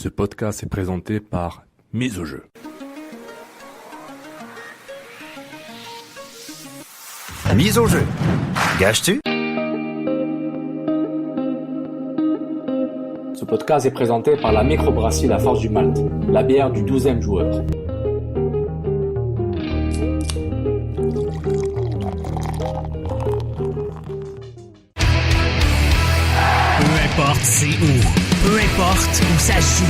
Ce podcast est présenté par Mise au jeu. Mise au jeu. Gages-tu? Ce podcast est présenté par la microbrasserie La Force du Malte, la bière du 12e joueur. Peu importe c'est où, peu importe où ça se joue.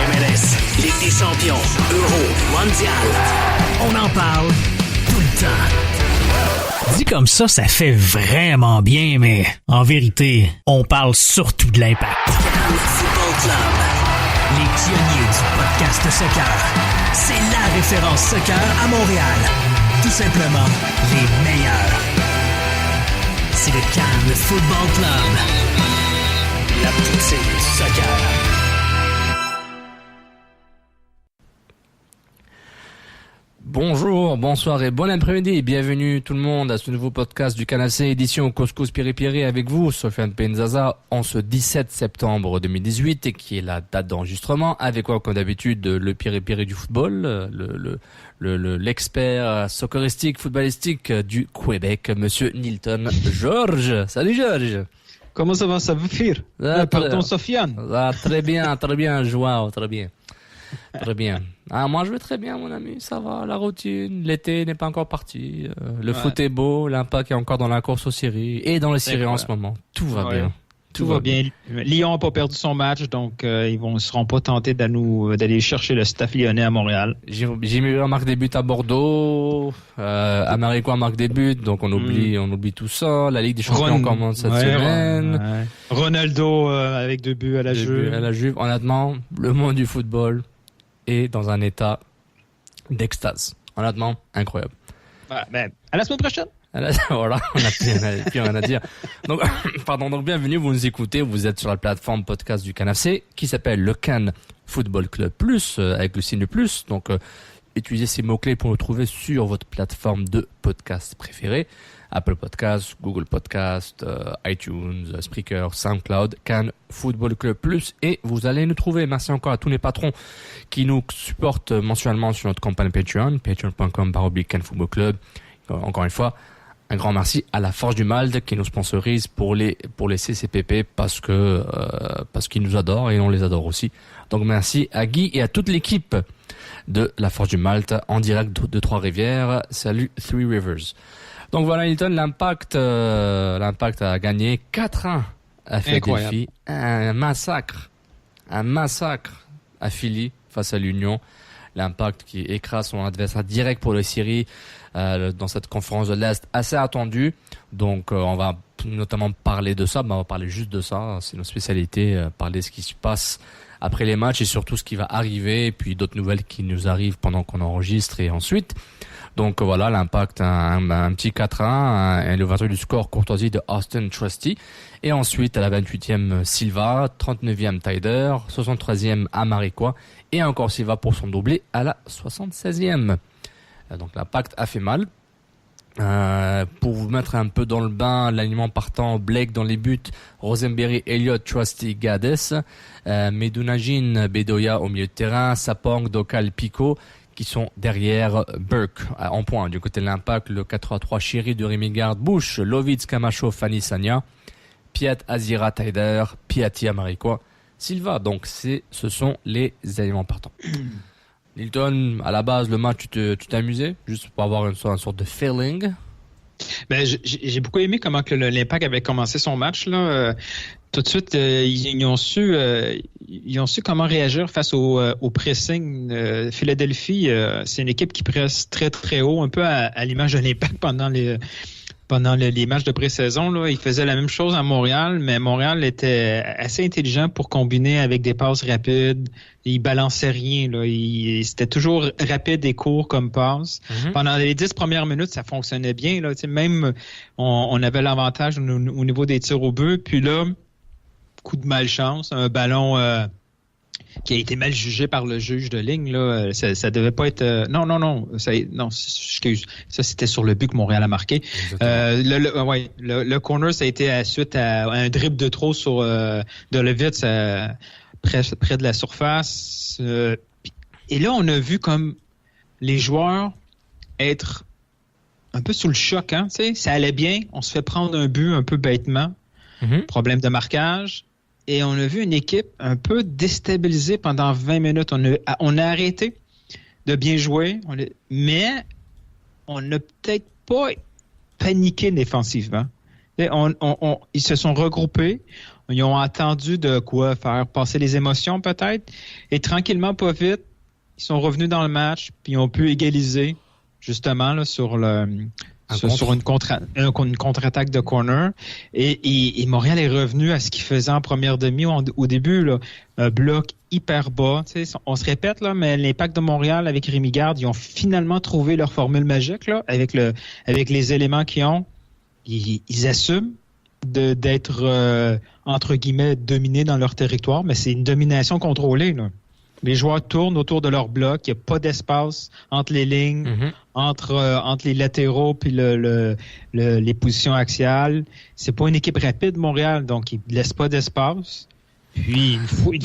MLS, Ligue des champions, Euro, Mondial. On en parle tout le temps. Dit comme ça fait vraiment bien, mais en vérité, on parle surtout de l'Impact. Cannes Football Club, les pionniers du podcast soccer. C'est la référence soccer à Montréal. Tout simplement, les meilleurs. C'est le Cannes Football Club. La poutine du soccer. Bonjour, bonsoir et bon après-midi. Bienvenue tout le monde à ce nouveau podcast du Canacé, édition Couscous Piri-Piri avec vous, Sofiane Penzaza, en ce 17 septembre 2018 et qui est la date d'enregistrement. Avec quoi, comme d'habitude, le Piri-Piri du football, l'expert socceristique, footballistique du Québec, monsieur Nilton Georges. Salut Georges. Comment ça va, ça vous faire? Pardon, Sofiane. Très bien, Joao, très bien. Très bien. Moi, je vais très bien, mon ami. Ça va, la routine. L'été n'est pas encore parti. Le foot est beau. l'Impact est encore dans la course aux séries. Et dans les séries en ce moment. Tout va bien. Tout va bien. Lyon n'a pas perdu son match, donc ils ne seront pas tentés d'aller chercher le staff lyonnais à Montréal. Jimmy marque des buts à Bordeaux. Américois marque des buts, donc on oublie tout ça. La Ligue des champions commence cette semaine. Ronaldo avec 2 buts à la Juve. Honnêtement, le monde du football est dans un état d'extase. Honnêtement, incroyable. Ben, à la semaine prochaine. Voilà, on n'a plus rien à dire. Donc, donc bienvenue, vous nous écoutez, vous êtes sur la plateforme podcast du Canacé qui s'appelle le Cannes Football Club Plus, avec le signe de plus. Donc, utilisez ces mots-clés pour nous trouver sur votre plateforme de podcast préférée. Apple Podcast, Google Podcast, iTunes, Spreaker, SoundCloud, Cannes Football Club Plus, et vous allez nous trouver. Merci encore à tous les patrons qui nous supportent mensuellement sur notre campagne Patreon, patreon.com/Cannes Football Club. Encore une fois, un grand merci à la Force du Malte qui nous sponsorise pour les CCPP parce qu'ils nous adorent et on les adore aussi. Donc merci à Guy et à toute l'équipe de la Force du Malte en direct de Trois-Rivières. Salut Three Rivers. Donc voilà, Hilton, l'Impact a gagné 4-1 à Philadelphie. Un massacre à Philly face à l'Union. L'Impact qui écrase son adversaire direct pour les séries dans cette conférence de l'Est assez attendue. Donc on va notamment parler de ça, on va parler juste de ça, c'est notre spécialité, parler de ce qui se passe après les matchs et surtout ce qui va arriver, et puis d'autres nouvelles qui nous arrivent pendant qu'on enregistre et ensuite. Donc voilà, l'Impact un petit 4-1, et l'ouverture du score courtoisie de Austin Trusty. Et ensuite, à la 28e, Silva, 39e, Taider, 63e, Amaricois, et encore Silva pour son doublé à la 76e. Donc l'Impact a fait mal. Pour vous mettre un peu dans le bain, l'alignement partant, Blake dans les buts, Rosenberry, Elliott, Trusty, Gades, Medunajin, Bedoya au milieu de terrain, Sapong, Dokal, Pico, qui sont derrière Burke. En point, du côté de l'Impact, le 4-3-3, Chéri de Rémigard, Bush, Lovitz, Camacho, Fanny Sagna, Piat, Azira, Taider, Piatti, Amaricois, Silva. Donc ce sont les éléments partants. Nilton, à la base, le match, tu t'es amusé? Juste pour avoir une sorte de feeling? Ben, j'ai beaucoup aimé comment que l'Impact avait commencé son match, là. Tout de suite, ils ont su comment réagir face au pressing. Philadelphie, c'est une équipe qui presse très, très haut, un peu à l'image de l'Impact pendant les matchs de pré-saison. Là. Ils faisaient la même chose à Montréal, mais Montréal était assez intelligent pour combiner avec des passes rapides. Ils balançaient rien. Là. C'était toujours rapide et court comme passe. Mm-hmm. Pendant les 10 premières minutes, ça fonctionnait bien. Là. Même on avait l'avantage au niveau des tirs au but. Puis là, coup de malchance, un ballon qui a été mal jugé par le juge de ligne, là, ça devait pas être... Non, excuse. Ça, c'était sur le but que Montréal a marqué. Le corner, ça a été suite à un dribble de trop sur Dolovitz près de la surface. Et là, on a vu comme les joueurs être un peu sous le choc. Hein, ça allait bien. On se fait prendre un but un peu bêtement. Problème de marquage. Et on a vu une équipe un peu déstabilisée pendant 20 minutes. On a arrêté de bien jouer, mais on n'a peut-être pas paniqué défensivement. Ils se sont regroupés. Ils ont attendu de quoi faire passer les émotions peut-être. Et tranquillement, pas vite, ils sont revenus dans le match puis ils ont pu égaliser justement là, sur une contre-attaque de corner. Et Montréal est revenu à ce qu'il faisait en première demi au début. Là, un bloc hyper bas. On se répète, là, mais l'Impact de Montréal avec Rémi Garde, ils ont finalement trouvé leur formule magique là, avec les éléments qu'ils ont. Ils assument d'être, entre guillemets, dominés dans leur territoire, mais c'est une domination contrôlée. Là. Les joueurs tournent autour de leur bloc. Il n'y a pas d'espace entre les lignes, entre les latéraux puis les positions axiales. C'est pas une équipe rapide, Montréal, donc ils ne laissent pas d'espace. Puis, une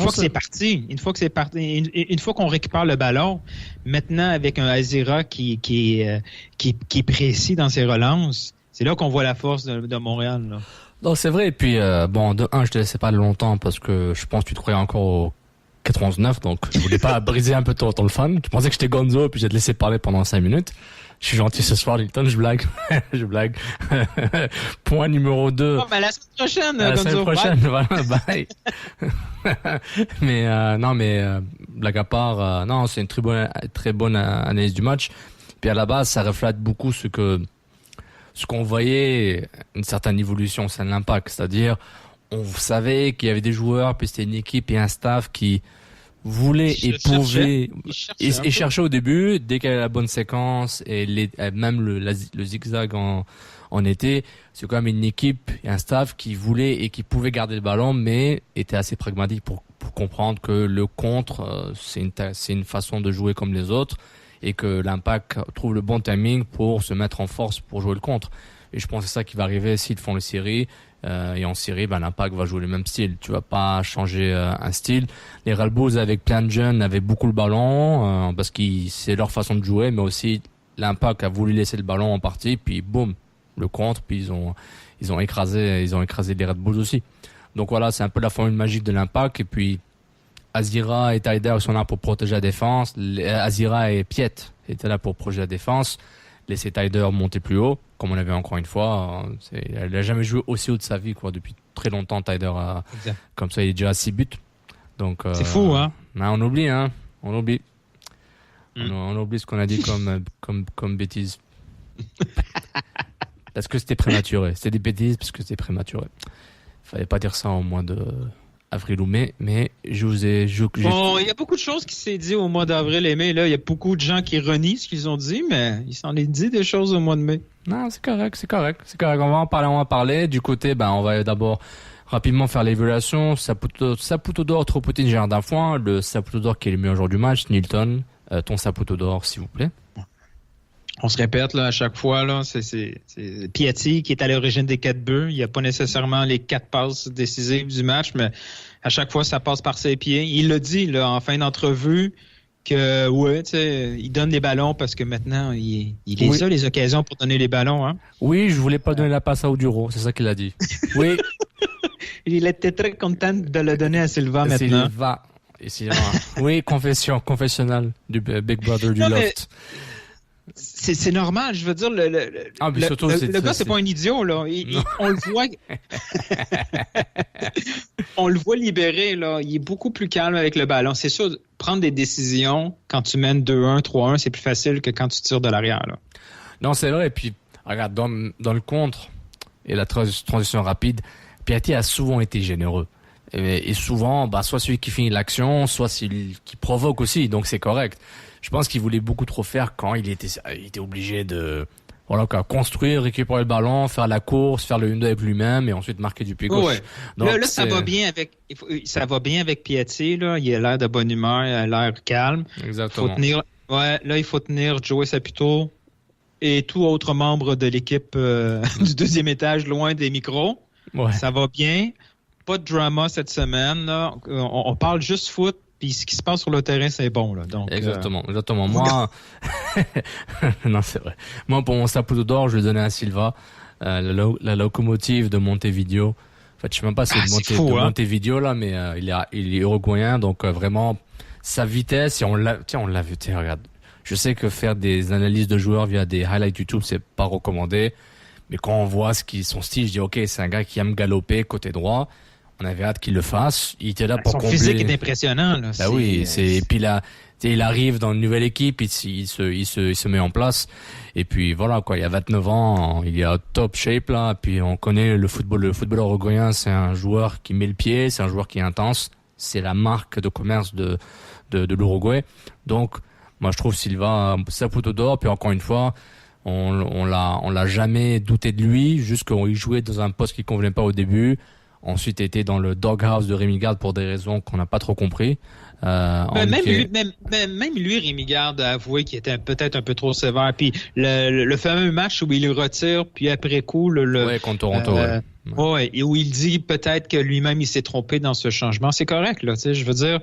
fois qu'on récupère le ballon, maintenant avec un Azira qui est précis dans ses relances, c'est là qu'on voit la force de Montréal. Là. Non, c'est vrai. Et puis, de un, je te laissais pas longtemps parce que je pense que tu te croyais encore au 99, donc je voulais pas briser un peu ton fan. Tu pensais que j'étais Gonzo, puis j'ai te laissé parler pendant 5 minutes. Je suis gentil ce soir, Lilton, je blague. Je blague. Point numéro 2. Oh, mais la semaine prochaine, la Gonzo. semaine prochaine, voilà, bye. Mais blague à part, non, c'est une très bonne analyse du match. Puis à la base, ça reflète beaucoup ce qu'on voyait, une certaine évolution, c'est l'Impact. C'est-à-dire, on savait qu'il y avait des joueurs, puis c'était une équipe et un staff qui voulaient et pouvaient et cherchaient au début, dès qu'il y avait la bonne séquence et même le zigzag en été, c'est quand même une équipe et un staff qui voulait et qui pouvait garder le ballon, mais était assez pragmatique pour comprendre que le contre, c'est une façon de jouer comme les autres et que l'Impact trouve le bon timing pour se mettre en force pour jouer le contre. Et je pense que c'est ça qui va arriver s'ils font les séries. Et en série, l'Impact va jouer le même style. Tu vas pas changer un style. Les Red Bulls avec plein de jeunes avaient beaucoup le ballon parce que c'est leur façon de jouer, mais aussi l'Impact a voulu laisser le ballon en partie, puis boum, le contre, puis ils ont écrasé les Red Bulls aussi. Donc voilà, c'est un peu la formule magique de l'Impact. Et puis Azira et Taider sont là pour protéger la défense. Azira et Piet étaient là pour protéger la défense. Laisser Taider monter plus haut, comme on avait encore une fois. Elle n'a jamais joué aussi haut de sa vie, quoi. Depuis très longtemps, Taider comme ça, il est déjà à 6 buts. Donc, c'est fou, hein? On oublie, hein. On oublie. On oublie ce qu'on a dit comme bêtises. Parce que c'était prématuré. C'était des bêtises parce que c'était prématuré. Fallait pas dire ça au mois de avril ou mai, mais il y a beaucoup de choses qui s'est dit au mois d'avril et mai. Là, il y a beaucoup de gens qui renient ce qu'ils ont dit, mais il s'en est dit des choses au mois de mai. Non, c'est correct. On va en parler. Du côté, on va d'abord rapidement faire l'évaluation. Saputo d'or, trop petit Jardin Foin. Le Saputo d'or qui est le meilleur joueur du match, Nilton. Ton Saputo d'or, s'il vous plaît. On se répète là à chaque fois, là, c'est Piatti qui est à l'origine des 4 buts. Il n'y a pas nécessairement les 4 passes décisives du match, mais à chaque fois, ça passe par ses pieds. Il l'a dit là, en fin d'entrevue que il donne les ballons parce que maintenant, il a les occasions pour donner les ballons. Hein? Oui, je voulais pas donner la passe à Oduro, c'est ça qu'il a dit. Oui. Il était très content de le donner à Silva maintenant. Silva. Oui, confessionnal du Big Brother du Loft. C'est normal, je veux dire, le gars, c'est pas un idiot, là. On le voit. On le voit libéré, là. Il est beaucoup plus calme avec le ballon. C'est sûr, prendre des décisions quand tu mènes 2-1, 3-1, c'est plus facile que quand tu tires de l'arrière, là. Non, c'est vrai. Et puis, regarde, dans le contre et la transition rapide, Piatti a souvent été généreux. Et souvent, soit celui qui finit l'action, soit celui qui provoque aussi. Donc, c'est correct. Je pense qu'il voulait beaucoup trop faire quand il était obligé de construire, récupérer le ballon, faire la course, faire le 1-2 avec lui-même et ensuite marquer du pied gauche. Ouais. Donc, là, ça va bien avec Piatti, là. Il a l'air de bonne humeur, il a l'air calme. Exactement. Il faut tenir Joey Saputo et tout autre membre de l'équipe du deuxième étage loin des micros. Ouais. Ça va bien. pas de drama cette semaine. Là. On parle juste foot, puis ce qui se passe sur le terrain, c'est bon. Là. Donc, exactement. Moi, non, c'est vrai. Moi, pour mon Saputo d'or, je vais donner à Silva, la locomotive de Montevideo. En fait, je sais même pas si c'est Montevideo là, mais il est uruguayen, donc vraiment sa vitesse. Et on l'a vu. Tiens, regarde. Je sais que faire des analyses de joueurs via des highlights YouTube, c'est pas recommandé. Mais quand on voit son style, je dis ok, c'est un gars qui aime galoper côté droit. On avait hâte qu'il le fasse. Il était là pour combler. Son physique est impressionnant. Là. Bah oui, et puis là, il arrive dans une nouvelle équipe, il se met en place. Et puis voilà quoi, il a 29 ans, il est au top shape là. Puis on connaît le footballeur uruguayen, c'est un joueur qui met le pied, c'est un joueur qui est intense. C'est la marque de commerce de l'Uruguay. Donc moi je trouve Silva Saputo d'or. Puis encore une fois, on l'a jamais douté de lui, juste qu'il jouait dans un poste qui convenait pas au début. Ensuite, était dans le doghouse de Rémi Garde pour des raisons qu'on n'a pas trop compris. Même lui, Rémi Garde a avoué qu'il était peut-être un peu trop sévère. Puis le fameux match où il le retire, puis après coup, contre Toronto. Et où il dit peut-être que lui-même il s'est trompé dans ce changement. C'est correct, là. Tu sais, je veux dire,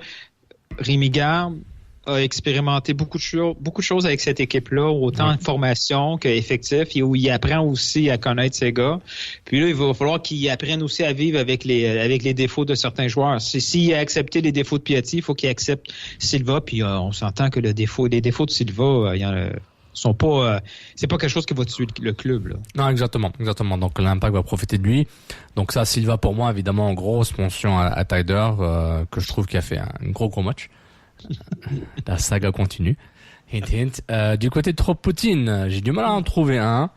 Rémi Garde a expérimenté beaucoup de choses avec cette équipe-là, autant de formation qu'effectif, et où il apprend aussi à connaître ses gars. Puis là, il va falloir qu'il apprenne aussi à vivre avec les défauts de certains joueurs. S'il a accepté les défauts de Piatti, il faut qu'il accepte Silva. Puis on s'entend que les défauts de Silva, sont pas, c'est pas quelque chose qui va tuer le club, là. Non, exactement. Donc l'Impact va profiter de lui. Donc ça, Silva pour moi, évidemment, grosse mention à Taider, que je trouve qu'il a fait un gros match. La saga continue. Hint, hint. Du côté de Tropoutine, j'ai du mal à en trouver un.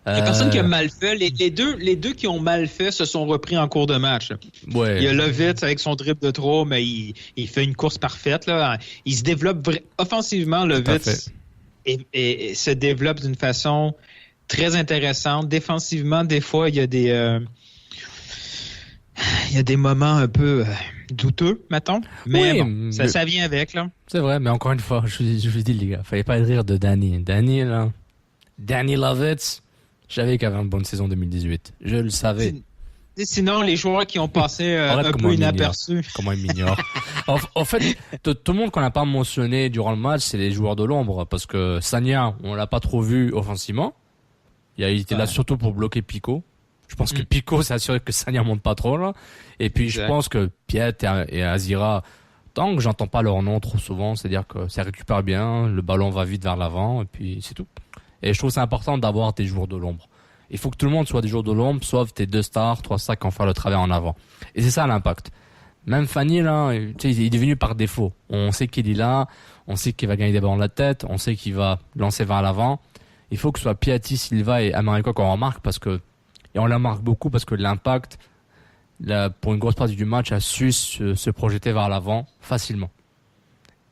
Il y a personne qui a mal fait. Les deux qui ont mal fait se sont repris en cours de match. Ouais. Il y a Lovitz avec son dribble de trop, mais il fait une course parfaite. Là. Il se développe offensivement, Lovitz, et se développe d'une façon très intéressante. Défensivement, des fois, il y a des moments un peu douteux, mettons. Mais bon, ça vient avec, là. C'est vrai, mais encore une fois, je vous dis, les gars, fallait pas rire de Danny. Danny Lovitz, je savais qu'il avait une bonne saison 2018. Je le savais. Sinon, les joueurs qui ont passé un peu inaperçus. Comment ils m'ignorent. En fait, tout le monde qu'on n'a pas mentionné durant le match, c'est les joueurs de l'ombre. Parce que Sagna, on l'a pas trop vu offensivement. Il était là surtout pour bloquer Pico. Je pense que Pico s'est assuré que Sagna monte pas trop, là. Et puis, je pense que Piet et Azira, tant que j'entends pas leur nom trop souvent, c'est-à-dire que ça récupère bien, le ballon va vite vers l'avant, et puis c'est tout. Et je trouve c'est important d'avoir des joueurs de l'ombre. Il faut que tout le monde soit des joueurs de l'ombre, sauf tes 2 stars, 3 stars qui vont faire le travail en avant. Et c'est ça l'Impact. Même Fanny, là, tu sais, il est devenu par défaut. On sait qu'il est là, on sait qu'il va gagner des ballons de la tête, on sait qu'il va lancer vers l'avant. Il faut que ce soit Piatti, Silva et Amarico qu'on remarque parce que, et on la marque beaucoup parce que l'Impact, pour une grosse partie du match, a su se projeter vers l'avant facilement.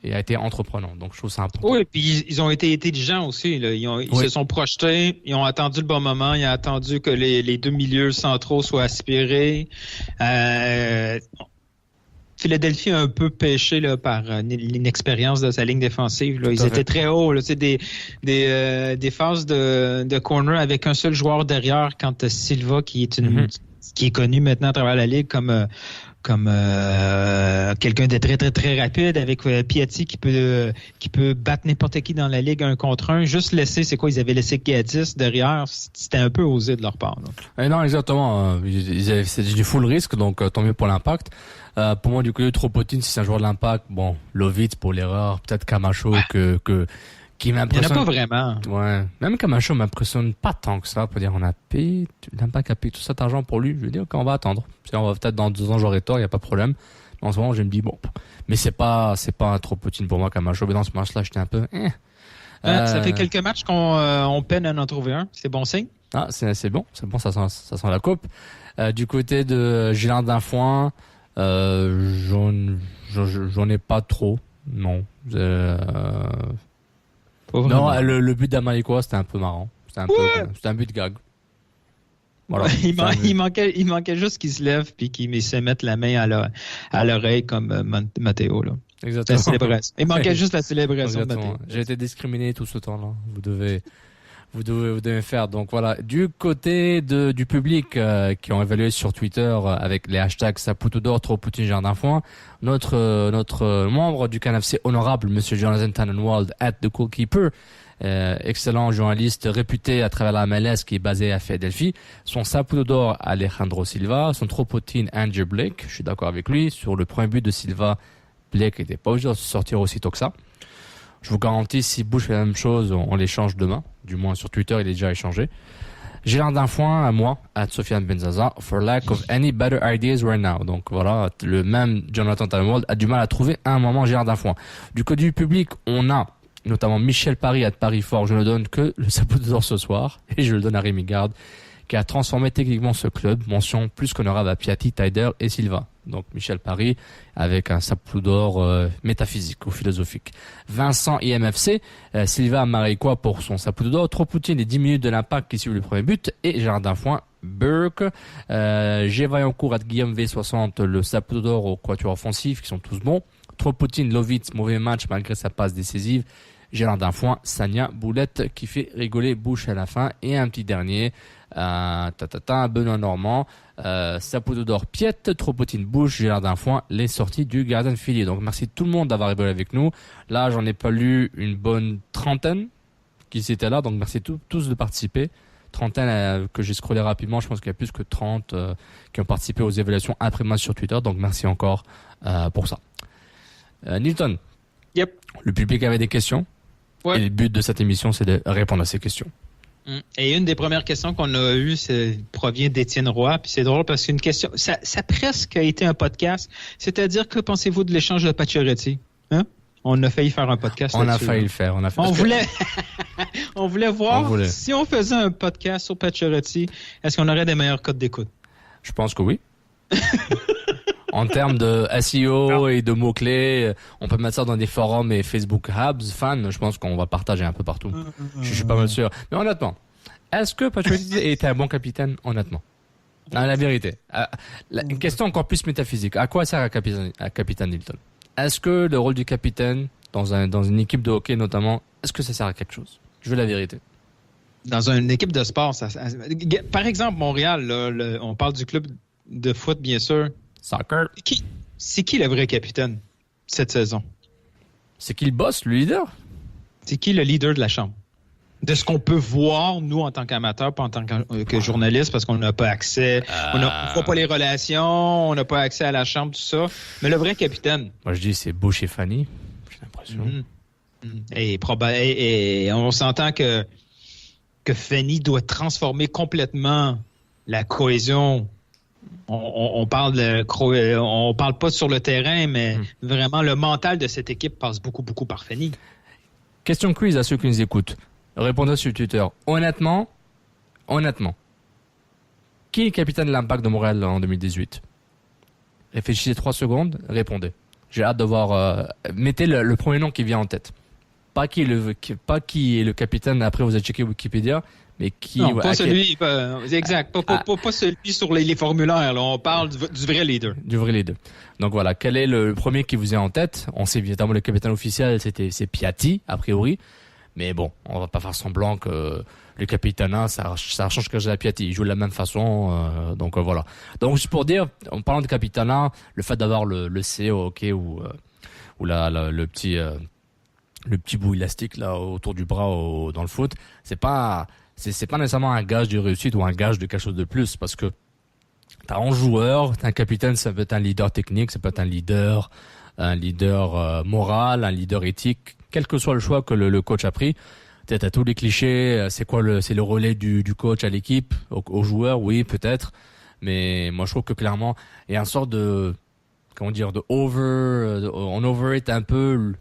Et a été entreprenant. Donc, je trouve ça important. Oui, puis ils ont été intelligents aussi. Là. Ils se sont projetés, ils ont attendu le bon moment, ils ont attendu que les 2 milieux centraux soient aspirés. Philadelphie a un peu pêché là, par l'inexpérience de sa ligne défensive. Là. Ils étaient très hauts. Là. C'est des phases de corner avec un seul joueur derrière quand Silva, qui est connu maintenant à travers la ligue comme quelqu'un de très, très, très rapide, avec Piatti qui peut battre n'importe qui dans la ligue 1 contre 1. Juste laisser, ils avaient laissé Gaddis derrière. C'était un peu osé de leur part. Non, exactement. C'est du full risque, donc tant mieux pour l'Impact. Pour moi, du coup, Tropoutine, si c'est un joueur de l'Impact, bon, Lovitz pour l'erreur, peut-être Camacho qui m'impressionne. Il n'y en a pas vraiment. Ouais. Même Camacho m'impressionne pas tant que ça. Pour dire, l'Impact a payé tout cet argent pour lui. Je veux dire qu'on va attendre. On va peut-être dans 2 ans, j'aurai tort, il n'y a pas de problème. Mais en ce moment, je me dis, bon. Mais c'est pas un Tropoutine pour moi, Camacho. Mais dans ce match-là, j'étais un peu, Ça fait quelques matchs qu'on peine à en trouver un. C'est bon signe? Ah, c'est bon. C'est bon, ça sent la coupe. Du côté de Gilard d'Infoin, j'en ai pas trop. Non. Non, le but d'Amarico, c'était un peu marrant. C'était un but de gag. Voilà. Il manquait juste qu'il se lève puis qu'il se mette la main à l'oreille comme Matteo, là. Exactement. La célébration. Il manquait juste la célébration de Matteo. J'ai été discriminé tout ce temps-là. Vous vous devez faire. Donc voilà, du côté du public qui ont évalué sur Twitter avec les hashtags Saputo d'or, trop Poutine, Jardin Foin, notre membre du CanFC honorable, Monsieur Jonathan Tannenwald, at the Goalkeeper, excellent journaliste réputé à travers la MLS qui est basé à Philadelphie. Son Saputo d'or, Alejandro Silva. Son Tropotine, Andrew Blake. Je suis d'accord avec lui. Sur le premier but de Silva, Blake n'était pas obligé de sortir aussitôt que ça. Je vous garantis, si Bush fait la même chose, on l'échange demain. Du moins sur Twitter, il est déjà échangé. Gérard Foin, à moi, à Sofiane Benzaza, for lack of any better ideas right now. Donc voilà, le même Jonathan Tannenwald a du mal à trouver à un moment Gérard Foin. Du côté du public, on a notamment Michel Paris à Paris Fort. Je ne donne que le Saputo d'or ce soir et je le donne à Rémi Garde qui a transformé techniquement ce club. Mention plus qu'honorable à Piatti, Taider et Silva. Donc Michel Paris avec un Saputo d'or métaphysique ou philosophique. Vincent IMFC, Silva Mariquois pour son Saputo d'or. Tropoutine les 10 minutes de l'Impact qui suivent le premier but et Jardin Foin, Burke, G. Vaillancourt à Guillaume V60 le Saputo d'or au quatuor offensif qui sont tous bons. Tropoutine, Lovitz, mauvais match malgré sa passe décisive. Géraldin Foin, Sagna, Boulette qui fait rigoler Bush à la fin. Et un petit dernier, Benoît Normand, Saputo d'or Piette, Tropotine Bush, Géraldin Foin, les sorties du Garden Filier. Donc merci tout le monde d'avoir rigolé avec nous. Là, j'en ai pas lu une bonne trentaine qui étaient là, donc merci tous de participer. Trentaine que j'ai scrollé rapidement, je pense qu'il y a plus que 30 qui ont participé aux évaluations après match sur Twitter, donc merci encore pour ça. Nilton, Yep. Le public avait des questions. Ouais. Et le but de cette émission, c'est de répondre à ces questions. Et une des premières questions qu'on a eues, provient d'Étienne Roy. Puis c'est drôle parce qu'une question, ça presque a été un podcast. C'est-à-dire, que pensez-vous de l'échange de Pacioretty? Hein? On a failli faire un podcast On là-dessus. a failli le faire. On voulait voir si on faisait un podcast sur Pacioretty, est-ce qu'on aurait des meilleurs codes d'écoute? Je pense que oui. En termes de SEO et de mots-clés, on peut mettre ça dans des forums et Facebook Hubs, fans, je pense qu'on va partager un peu partout. Je suis pas mal sûr. Mais honnêtement, est-ce que Pacioretty était un bon capitaine, honnêtement? Non, la vérité. Une question encore plus métaphysique. À quoi sert un capitaine Hilton? Est-ce que le rôle du capitaine, dans une équipe de hockey notamment, est-ce que ça sert à quelque chose? Je veux la vérité. Dans une équipe de sport, par exemple, Montréal, là, on parle du club de foot, bien sûr. Soccer. C'est qui le vrai capitaine cette saison? C'est qui le boss, le leader? C'est qui le leader de la chambre? De ce qu'on peut voir, nous, en tant qu'amateurs, pas en tant que journalistes, parce qu'on n'a pas accès, on ne voit pas les relations, on n'a pas accès à la chambre, tout ça. Mais le vrai capitaine... Moi, je dis c'est Bush et Fanny, j'ai l'impression. Et on s'entend que Fanny doit transformer complètement la cohésion. On parle pas sur le terrain, mais vraiment le mental de cette équipe passe beaucoup par Fanny. Question quiz à ceux qui nous écoutent. Répondez sur Twitter. Honnêtement, qui est le capitaine de l'Impact de Montréal en 2018? Réfléchissez 3 secondes, répondez. J'ai hâte de voir. Mettez le premier nom qui vient en tête. Pas qui est le capitaine. Après, vous avez checké Wikipédia. Mais qui... Non, pas celui... exact. Pas celui sur les formulaires. Là. On parle du vrai leader. Du vrai leader. Donc voilà, quel est le premier qui vous est en tête? On sait évidemment le capitaine officiel, c'est Piatti, a priori. Mais bon, on va pas faire semblant que le capitana, ça change quelque chose à Piatti. Il joue de la même façon. Donc voilà. Donc juste pour dire, en parlant de capitana, le fait d'avoir le C au hockey ou le petit bout élastique là autour du bras dans le foot, c'est pas nécessairement un gage de réussite ou un gage de quelque chose de plus, parce que t'as 11 joueurs, t'as un capitaine, ça peut être un leader technique, ça peut être un leader moral, un leader éthique, quel que soit le choix que le coach a pris. T'as tous les clichés, c'est le relais du coach à l'équipe, aux joueurs, oui, peut-être, mais moi je trouve que clairement, il y a une sorte de, on overrate un peu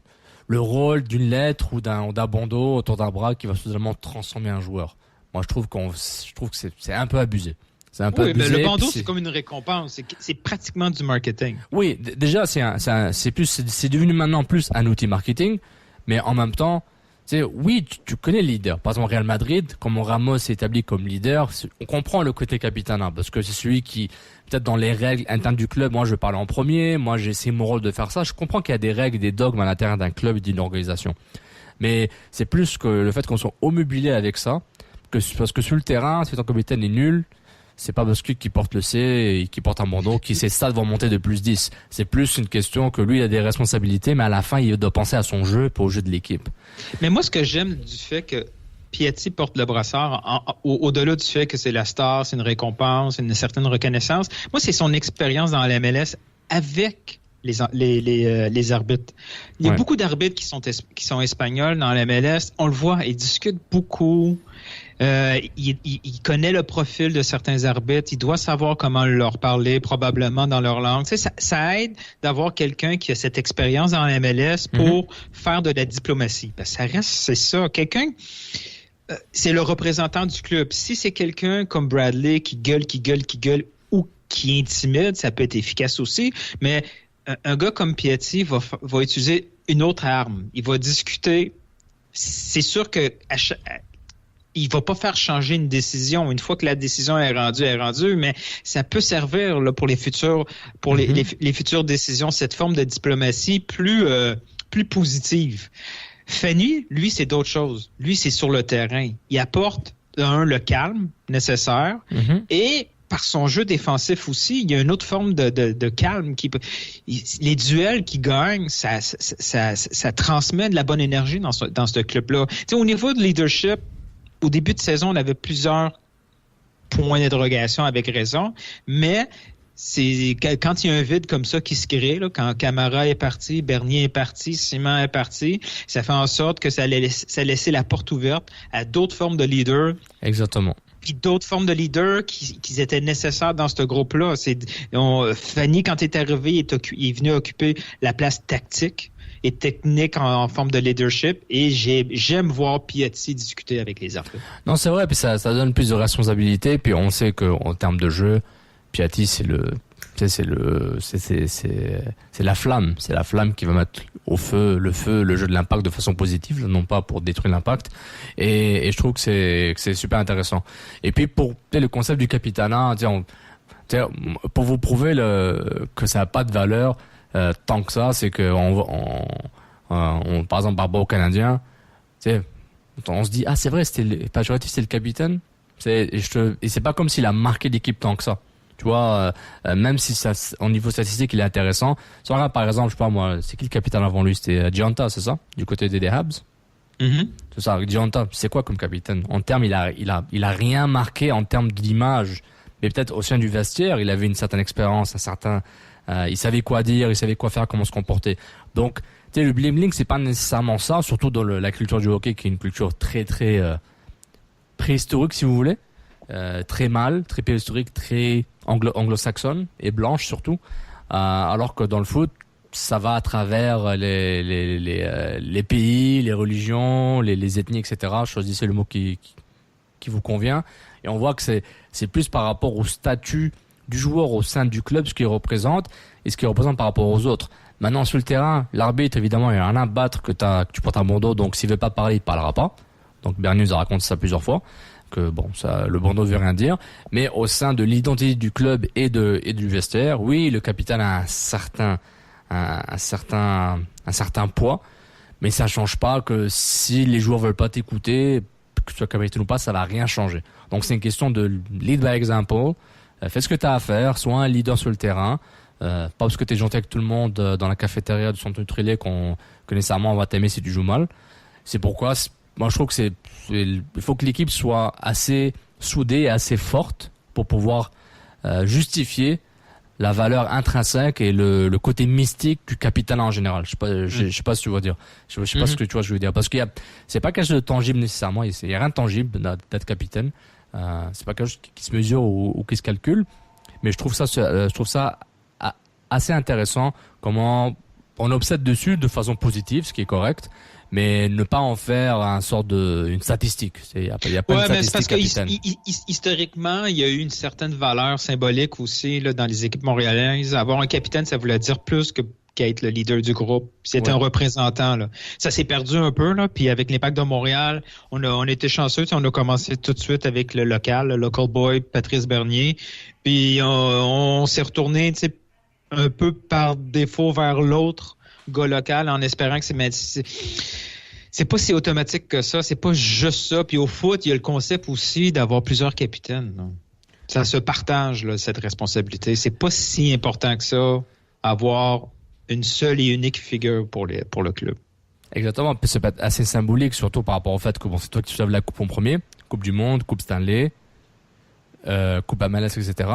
le rôle d'une lettre ou d'un bandeau autour d'un bras qui va soudainement transformer un joueur. Moi, je trouve que c'est un peu abusé. C'est un peu abusé. Mais le bandeau, c'est comme une récompense. C'est pratiquement du marketing. Oui, déjà, c'est devenu maintenant plus un outil marketing, mais en même temps, tu sais, oui, tu connais le leader. Par exemple, Real Madrid, comme Ramos est établi comme leader, on comprend le côté capitana, parce que c'est celui qui, peut-être dans les règles internes du club, moi je parle en premier, moi j'ai essayé mon rôle de faire ça. Je comprends qu'il y a des règles, des dogmes à l'intérieur d'un club et d'une organisation. Mais c'est plus que le fait qu'on soit omnubilé avec ça, parce que sur le terrain, si ton capitaine est nul, c'est pas parce qu'il porte le C et qu'il porte un bandeau que ses stats vont monter de plus 10. C'est plus une question que lui, il a des responsabilités, mais à la fin, il doit penser à son jeu et pas au jeu de l'équipe. Mais moi, ce que j'aime du fait que Piatti porte le brassard, au-delà du fait que c'est la star, c'est une récompense, une certaine reconnaissance, moi, c'est son expérience dans la MLS avec les arbitres. Il y a beaucoup d'arbitres qui sont espagnols dans la MLS. On le voit, ils discutent beaucoup. Il connaît le profil de certains arbitres. Il doit savoir comment leur parler, probablement dans leur langue. Tu sais, ça aide d'avoir quelqu'un qui a cette expérience dans la MLS pour faire de la diplomatie. Parce que ça reste, c'est ça. Quelqu'un, c'est le représentant du club. Si c'est quelqu'un comme Bradley qui gueule ou qui intimide, ça peut être efficace aussi. Mais un gars comme Piatti va utiliser une autre arme. Il va discuter. C'est sûr que il va pas faire changer une décision. Une fois que la décision est rendue, mais ça peut servir là, pour les futures décisions, cette forme de diplomatie plus positive. Fanny, lui, c'est d'autres choses. Lui, c'est sur le terrain. Il apporte, le calme nécessaire et par son jeu défensif aussi, il y a une autre forme de calme. Les duels qu'il gagne, ça transmet de la bonne énergie dans ce club-là. Tu sais, au niveau de leadership, au début de saison, on avait plusieurs points d'interrogation avec raison, mais c'est quand il y a un vide comme ça qui se crée, là, quand Camara est parti, Bernier est parti, Simon est parti, ça fait en sorte que ça laissait la porte ouverte à d'autres formes de leaders. Exactement. Puis d'autres formes de leaders qui étaient nécessaires dans ce groupe-là. Fanny, quand il est arrivé, il est venu occuper la place tactique et technique en forme de leadership, et j'aime voir Piatti discuter avec les arbitres. Non, c'est vrai, puis ça donne plus de responsabilité, puis on sait qu'en termes de jeu, Piatti, c'est la flamme qui va mettre au feu le jeu de l'Impact de façon positive, non pas pour détruire l'Impact, et je trouve que c'est super intéressant. Et puis pour le concept du capitanat, pour vous prouver que ça n'a pas de valeur, tant que ça, c'est que par exemple, par rapport aux Canadiens, on se dit, c'est vrai, Pajorati, c'était le capitaine. Et c'est pas comme s'il a marqué l'équipe tant que ça. Tu vois, même si ça, au niveau statistique, il est intéressant. Si on regarde, par exemple, je sais pas moi, c'est qui le capitaine avant lui? C'était Gianta, c'est ça? Du côté des Habs? C'est ça, Gianta, c'est quoi comme capitaine? En termes, il a rien marqué en termes d'image. Mais peut-être au sein du vestiaire, il avait une certaine expérience, il savait quoi dire, il savait quoi faire, comment se comporter. Donc, tu sais, le bling-bling, c'est pas nécessairement ça, surtout dans la culture du hockey, qui est une culture très, très préhistorique, si vous voulez. Très très préhistorique, très anglo-saxonne et blanche surtout. Alors que dans le foot, ça va à travers les pays, les religions, les ethnies, etc. Choisissez le mot qui vous convient. Et on voit que c'est plus par rapport au statut du joueur au sein du club, ce qu'il représente et ce qu'il représente par rapport aux autres. Maintenant, sur le terrain, l'arbitre, évidemment, il y a rien à battre que tu portes un bandeau, donc s'il veut pas parler, il parlera pas. Donc Bernier nous a raconté ça plusieurs fois, que le bandeau veut rien dire. Mais au sein de l'identité du club et du vestiaire, oui, le capitaine a un certain poids, mais ça change pas que si les joueurs veulent pas t'écouter, que tu sois capitaine ou pas, ça va rien changer. Donc c'est une question de lead by example. Fais ce que tu as à faire, sois un leader sur le terrain. Pas parce que tu es gentil avec tout le monde dans la cafétéria du centre Trillet que nécessairement on va t'aimer si tu joues mal. C'est pourquoi moi je trouve que il faut que l'équipe soit assez soudée et assez forte pour pouvoir justifier la valeur intrinsèque et le côté mystique du capitaine en général. Je sais pas si tu veux dire. Je sais pas ce que tu vois, je veux dire. Parce qu'il c'est pas quelque chose de tangible nécessairement. Il y a rien de tangible d'être capitaine. C'est pas quelque chose qui se mesure ou qui se calcule. Mais je trouve ça assez intéressant comment on obsède dessus de façon positive, ce qui est correct, mais ne pas en faire une statistique. Il y a pas de statistique capitaine. Historiquement, il y a eu une certaine valeur symbolique aussi là, dans les équipes montréalaises. Avoir un capitaine, ça voulait dire plus qu'être le leader du groupe. C'est un représentant. Là. Ça s'est perdu un peu, là. Puis avec l'Impact de Montréal, on a été chanceux. On a commencé tout de suite avec le local boy Patrice Bernier. Puis on s'est retourné, tu sais, un peu par défaut vers l'autre gars local en espérant que c'est pas si automatique que ça. C'est pas juste ça. Puis au foot, il y a le concept aussi d'avoir plusieurs capitaines. Non? Ça se partage, là, cette responsabilité. C'est pas si important que ça, avoir une seule et unique figure pour le club. Exactement. Puis c'est assez symbolique, surtout par rapport au fait que c'est toi qui soulèves la coupe en premier. Coupe du Monde, Coupe Stanley, Coupe MLS, etc.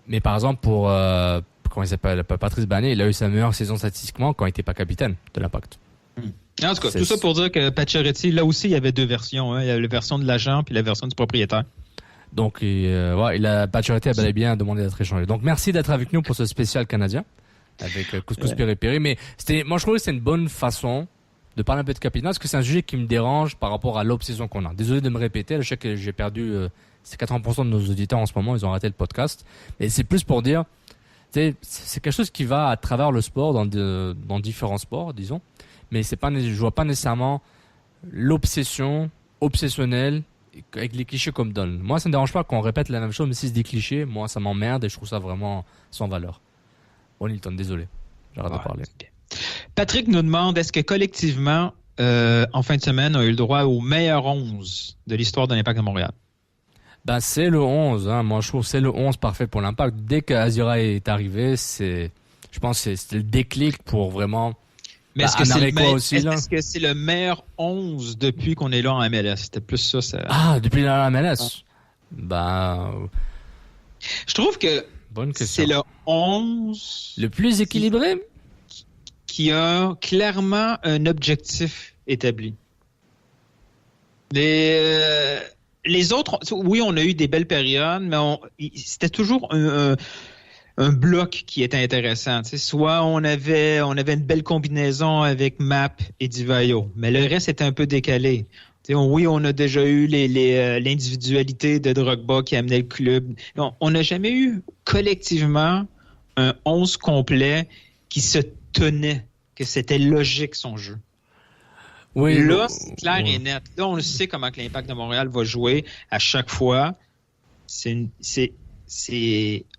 Mais par exemple, pour comment il s'appelle, Patrice Bernier, il a eu sa meilleure saison statistiquement quand il n'était pas capitaine de l'Impact. En tout cas, tout ça pour dire que Pacioretty, là aussi, il y avait deux versions. Hein. Il y avait la version de l'agent puis la version du propriétaire. Donc, Pacioretty a bel et bien demandé d'être échangé. Donc, merci d'être avec nous pour ce spécial canadien avec Couscous Piri-Piri. Mais moi, je trouve que c'est une bonne façon de parler un peu de capitaine, parce que c'est un sujet qui me dérange par rapport à l'obsession qu'on a. Désolé de me répéter, je sais que j'ai perdu, c'est 80% de nos auditeurs en ce moment, ils ont raté le podcast. Mais c'est plus pour dire, c'est quelque chose qui va à travers le sport, dans différents sports, disons. Mais je vois pas nécessairement l'obsession obsessionnelle avec les clichés comme donne. Moi, ça me dérange pas qu'on répète la même chose, mais si c'est des clichés, moi, ça m'emmerde et je trouve ça vraiment sans valeur. Bon, Nilton, désolé. J'arrête de parler. Patrick nous demande, est-ce que collectivement, en fin de semaine, on a eu le droit au meilleur 11 de l'histoire de l'Impact de Montréal? Ben, c'est le 11. Hein. Moi, je trouve que c'est le 11 parfait pour l'Impact. Dès qu'Azira est arrivé, je pense que c'était le déclic pour vraiment... Mais est-ce que c'est le meilleur 11 depuis qu'on est là en MLS? C'était plus ça. Ah, depuis là en MLS? Ben... Je trouve que c'est le 11... Le plus équilibré? Qui a clairement un objectif établi. Les autres, oui, on a eu des belles périodes, mais c'était toujours un bloc qui était intéressant. Tu sais, soit on avait une belle combinaison avec Map et Divayo, mais le reste était un peu décalé. Tu sais, oui, on a déjà eu l'individualité de Drogba qui amenait le club. On n'a jamais eu collectivement un 11 complet qui se tenait, que c'était logique son jeu. Oui, là, c'est clair et net. Là, on le sait comment que l'Impact de Montréal va jouer à chaque fois. C'est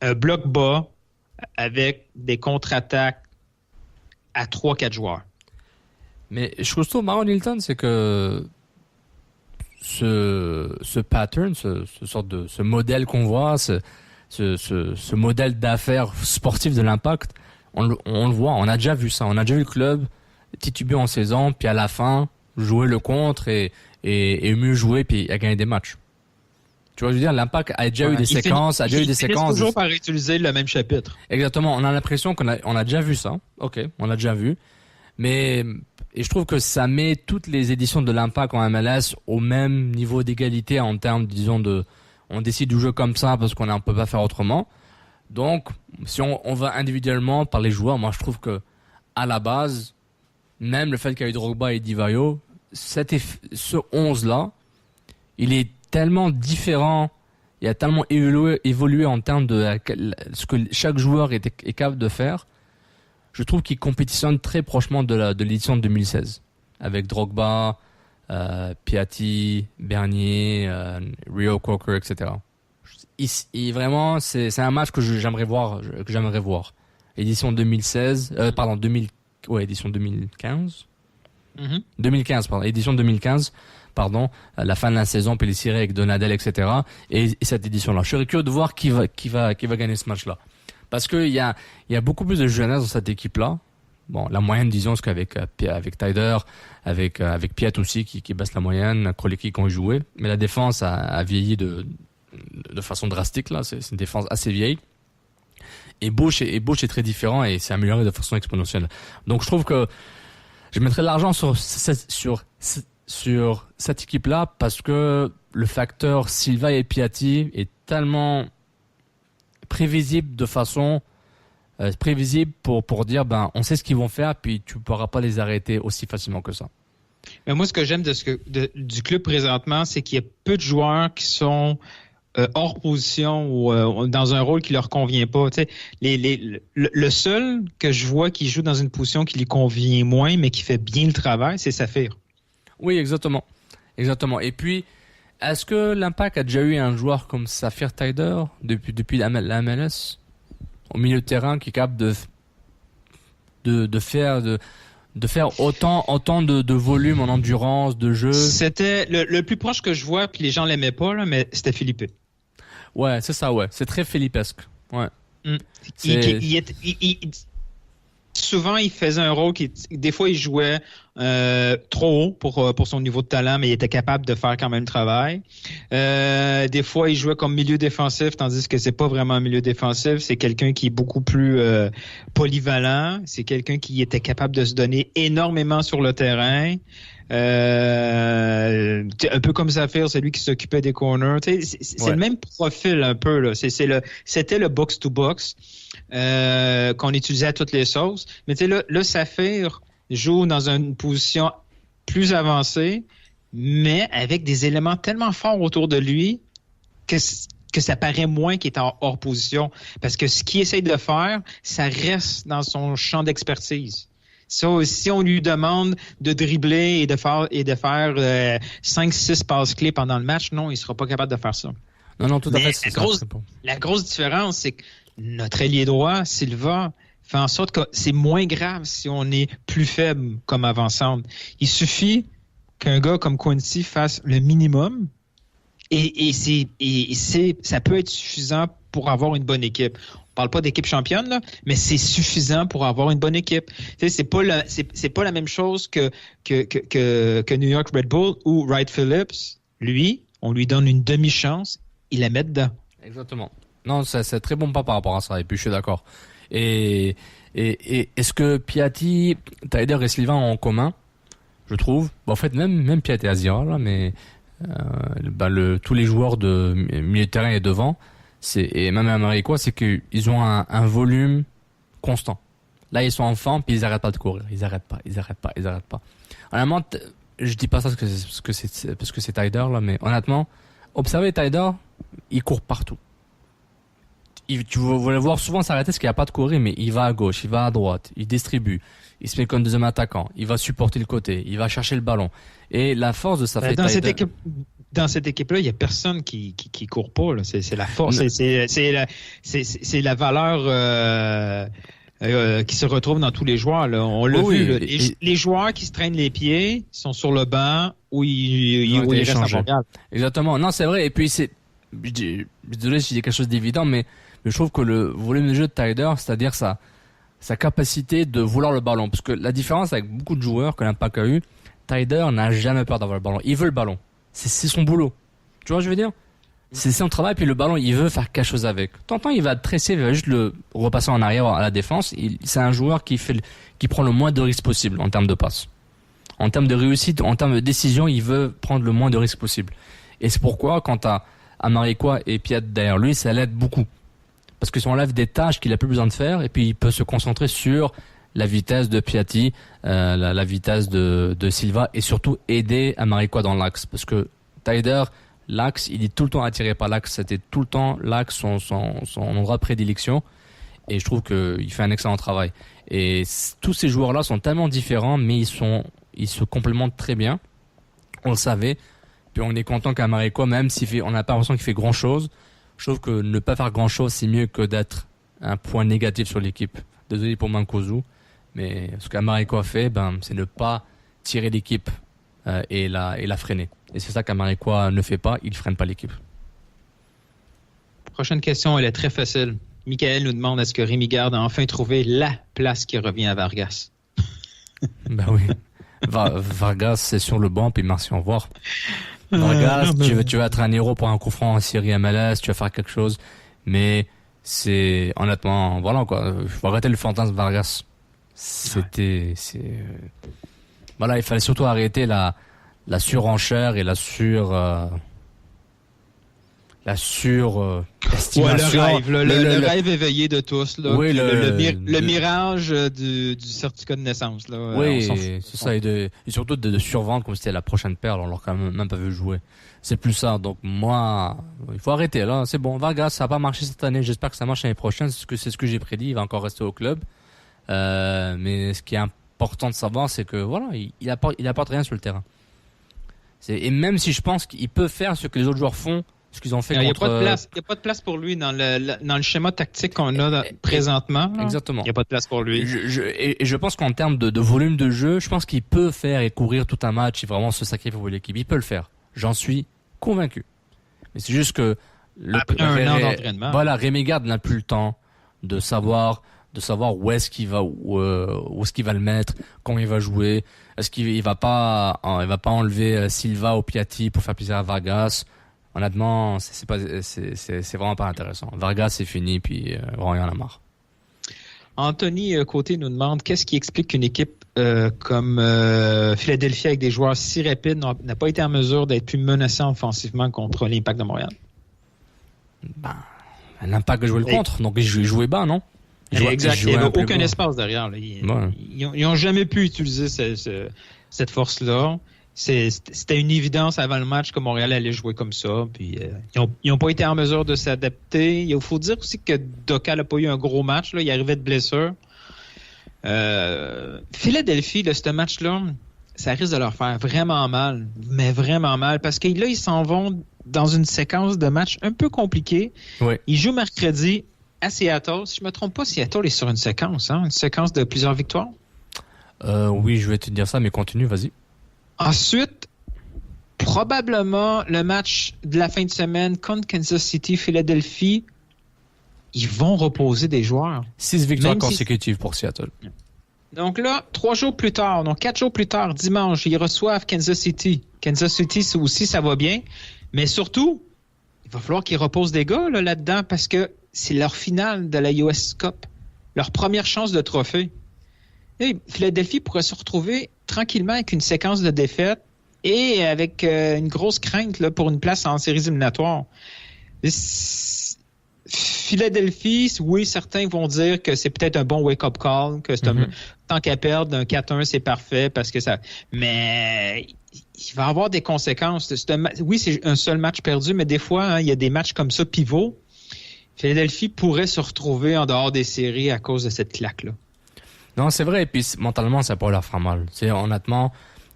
un bloc bas avec des contre-attaques à 3-4 joueurs. Mais je trouve marrant, Nilton, c'est que ce pattern, ce modèle qu'on voit, ce modèle d'affaires sportif de l'Impact, on le voit, on a déjà vu ça. On a déjà vu le club tituber en saison, puis à la fin, jouer le contre et mieux jouer, puis à gagner des matchs. Tu vois, je veux dire, l'Impact a déjà eu des séquences, toujours par utiliser le même chapitre. Exactement. On a l'impression qu'on a déjà vu ça. Ok, on l'a déjà vu. Mais, et je trouve que ça met toutes les éditions de l'Impact en MLS au même niveau d'égalité en termes, disons, on décide de jouer comme ça parce qu'on ne peut pas faire autrement. Donc, si on va individuellement par les joueurs, moi je trouve que à la base, même le fait qu'il y ait eu Drogba et Divayo, ce 11-là, il est tellement différent, il a tellement évolué en termes de ce que chaque joueur est capable de faire. Je trouve qu'il compétitionne très prochement de l'édition de 2016, avec Drogba, Piatti, Bernier, Rio Coker, etc. Vraiment, c'est un match que j'aimerais voir. Édition 2016, édition 2015. 2015, pardon. Édition 2015, pardon. La fin de la saison, Pellissier avec Donadel, etc. Et cette édition-là. Je serais curieux de voir qui va gagner ce match-là. Parce que il y a beaucoup plus de jeunesse dans cette équipe-là. Bon, la moyenne, disons, c'est qu'avec Tyder, avec Piat aussi, qui baisse la moyenne, Krolicki qui ont joué. Mais la défense a vieilli de façon drastique, là. C'est une défense assez vieille. Et Bush est très différent et s'est amélioré de façon exponentielle. Donc, je trouve que je mettrais de l'argent sur cette équipe-là parce que le facteur Silva et Piatti est tellement prévisible de façon prévisible pour dire on sait ce qu'ils vont faire puis tu pourras pas les arrêter aussi facilement que ça. Mais moi, ce que j'aime du club présentement, c'est qu'il y a peu de joueurs qui sont hors position ou dans un rôle qui leur convient pas. Tu sais, le seul que je vois qui joue dans une position qui lui convient moins, mais qui fait bien le travail, c'est Saphir. Oui, exactement. Et puis, est-ce que l'Impact a déjà eu un joueur comme Saphir Tyder depuis la MLS au milieu de terrain qui est capable de de faire autant de volume en endurance, de jeu. C'était le plus proche que je vois, puis les gens l'aimaient pas, là, mais c'était Felipe. Ouais, c'est ça, ouais. C'est très Filipesque. Ouais. Souvent, il faisait un rôle des fois, il jouait trop haut pour son niveau de talent, mais il était capable de faire quand même le travail. Des fois, il jouait comme milieu défensif, tandis que c'est pas vraiment un milieu défensif. C'est quelqu'un qui est beaucoup plus polyvalent. C'est quelqu'un qui était capable de se donner énormément sur le terrain. Un peu comme Zafir, c'est lui qui s'occupait des corners. C'est le même profil un peu, là. C'était le box-to-box qu'on utilisait à toutes les sauces. Mais tu sais, là, Zafir joue dans une position plus avancée, mais avec des éléments tellement forts autour de lui que ça paraît moins qu'il est en hors position. Parce que ce qu'il essaye de faire, ça reste dans son champ d'expertise. Ça, si on lui demande de dribbler et de faire 5-6 passes clés pendant le match, non, il sera pas capable de faire ça. Non, tout à fait. La grosse différence, c'est que notre ailier droit, Silva, fait en sorte que c'est moins grave si on est plus faible comme avant-centre. Il suffit qu'un gars comme Quincy fasse le minimum et ça peut être suffisant pour avoir une bonne équipe. On parle pas d'équipe championne, là, mais c'est suffisant pour avoir une bonne équipe. Tu sais, c'est pas la même chose que New York Red Bull ou Wright Phillips. Lui, on lui donne une demi-chance, il la met dedans. Exactement. Non, c'est très bon pas par rapport à ça, et puis je suis d'accord. Et est-ce que Piatti, Taider et Sylvain ont en commun, je trouve, en fait même Piatti et Azira, là, mais tous les joueurs de milieu de terrain et devant, et même Américois, c'est qu'ils ont un volume constant. Là, ils sont en forme, puis ils arrêtent pas de courir. Ils arrêtent pas. Honnêtement, je dis pas ça parce que c'est Taider, là, mais honnêtement, observez Taider, il court partout. Tu vas le voir souvent s'arrêter parce qu'il n'y a pas de courir, mais il va à gauche, il va à droite, il distribue, il se met comme deuxième attaquant, il va supporter le côté, il va chercher le ballon. Et la force de sa fête. Dans cette équipe-là, il n'y a personne qui court pas, là. C'est la force, c'est la valeur qui se retrouve dans tous les joueurs, là. On l'a vu, là. Les joueurs qui se traînent les pieds sont sur le banc où ils restent à Montréal. Exactement. Non, c'est vrai. Et puis désolé si je dis quelque chose d'évident, mais je trouve que le volume de jeu de Taider, c'est-à-dire sa capacité de vouloir le ballon. Parce que la différence avec beaucoup de joueurs que l'Impact a eu, Taider n'a jamais peur d'avoir le ballon. Il veut le ballon. C'est son boulot. Tu vois ce que je veux dire? C'est son travail, puis le ballon, il veut faire quelque chose avec. T'entends, il va tresser, il va juste le repasser en arrière à la défense. C'est un joueur qui prend le moins de risques possible en termes de passe. En termes de réussite, en termes de décision, il veut prendre le moins de risques possible. Et c'est pourquoi, quand t'as Amaricois et Piat derrière lui, ça l'aide beaucoup. Parce que ça enlève des tâches qu'il a plus besoin de faire, et puis il peut se concentrer sur la vitesse de Piatti, la vitesse de Silva, et surtout aider Amaricois dans l'axe. Parce que Taider, l'axe, il est tout le temps attiré par l'axe. C'était tout le temps l'axe, son endroit de prédilection. Et je trouve qu'il fait un excellent travail. Et tous ces joueurs-là sont tellement différents, mais ils se complémentent très bien. On le savait. Puis on est content qu'Amaricois, même si on n'a pas l'impression qu'il fait grand-chose, je trouve que ne pas faire grand-chose, c'est mieux que d'être un point négatif sur l'équipe. Désolé pour Mankozu, mais ce qu'Amaricois fait, c'est ne pas tirer l'équipe et la freiner. Et c'est ça qu'Amaricois ne fait pas, il freine pas l'équipe. Prochaine question, elle est très facile. Michael nous demande, est-ce que Rémi Garde a enfin trouvé la place qui revient à Vargas? Ben oui. Vargas, c'est sur le banc, puis merci, au revoir. Vargas, tu vas être un héros pour un coup franc en série MLS, tu vas faire quelque chose, mais c'est, honnêtement, voilà, quoi. Il faut arrêter le fantasme Vargas. Voilà, il fallait surtout arrêter la surenchère et la surestimation. Le rêve éveillé de tous, là. Oui, le mirage du certificat de naissance, là. Oui, c'est ça, et surtout de survendre comme si c'était la prochaine perle, on l'a quand même pas vu jouer. C'est plus ça. Donc moi, il faut arrêter là. C'est bon, Vargas, ça n'a pas marché cette année. J'espère que ça marche l'année prochaine. C'est ce que j'ai prédit. Il va encore rester au club. Mais ce qui est important de savoir, c'est que voilà, il apporte rien sur le terrain. Et même si je pense qu'il peut faire ce que les autres joueurs font Ce qu'ils ont fait Il n'y a contre... pas de place pour lui dans le schéma tactique qu'on a présentement. Là. Exactement. Il n'y a pas de place pour lui. Et je pense qu'en termes de volume de jeu, je pense qu'il peut faire et courir tout un match et vraiment se sacrifier pour l'équipe. Il peut le faire. J'en suis convaincu. Mais c'est juste que... Après un an d'entraînement. Voilà, Rémi Garde n'a plus le temps de savoir où est-ce qu'il va le mettre, quand il va jouer. Est-ce qu'il va pas enlever Silva ou Piatti pour faire plaisir à Vargas? Honnêtement, c'est vraiment pas intéressant. Vargas, c'est fini, puis vraiment, il en a marre. Anthony Côté nous demande qu'est-ce qui explique qu'une équipe comme Philadelphie avec des joueurs si rapides n'a pas été en mesure d'être plus menacée offensivement contre l'Impact de Montréal? L'Impact jouait le contre, donc il jouait bas, non? Exact. Il n'y avait aucun espace derrière. Là. Ils n'ont jamais pu utiliser cette force-là. C'était une évidence avant le match que Montréal allait jouer comme ça. Puis, ils n'ont pas été en mesure de s'adapter. Il faut dire aussi que Doka n'a pas eu un gros match. Là. Il arrivait de blessure. Philadelphie, là, ce match-là, ça risque de leur faire vraiment mal. Mais vraiment mal. Parce que là, ils s'en vont dans une séquence de match un peu compliquée. Oui. Ils jouent mercredi à Seattle. Si je ne me trompe pas, Seattle est sur une séquence de plusieurs victoires. Oui, je vais te dire ça, mais continue, vas-y. Ensuite, probablement le match de la fin de semaine contre Kansas City, Philadelphie, ils vont reposer des joueurs. 6 victoires consécutives pour Seattle. Donc là, 4 jours plus tard, dimanche, ils reçoivent Kansas City. Kansas City, aussi, ça va bien. Mais surtout, il va falloir qu'ils reposent des gars là-dedans parce que c'est leur finale de la US Cup. Leur première chance de trophée. Et Philadelphie pourrait se retrouver tranquillement avec une séquence de défaites et avec une grosse crainte là, pour une place en séries éliminatoires. Philadelphie, oui, certains vont dire que c'est peut-être un bon wake-up call, que c'est tant qu'à perdre, un 4-1, c'est parfait parce que ça. Mais il va y avoir des conséquences. Oui, c'est un seul match perdu, mais des fois, il y a des matchs comme ça pivots. Philadelphie pourrait se retrouver en dehors des séries à cause de cette claque-là. Non, c'est vrai, et puis mentalement, ça pourrait leur faire mal. Honnêtement,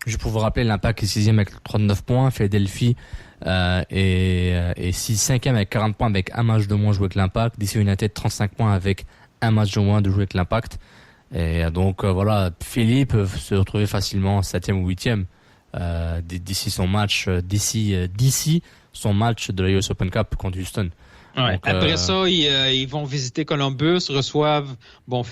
je peux vous rappeler, l'Impact est 6e avec 39 points, Philadelphie est 5e avec 40 points avec un match de moins joué que l'Impact, DC United 35 points avec un match de moins de jouer avec l'Impact. Et donc voilà, Philly peut se retrouver facilement 7e ou 8e d'ici son match de la US Open Cup contre Houston. Ouais. Donc, après ça, ils vont visiter Columbus, reçoivent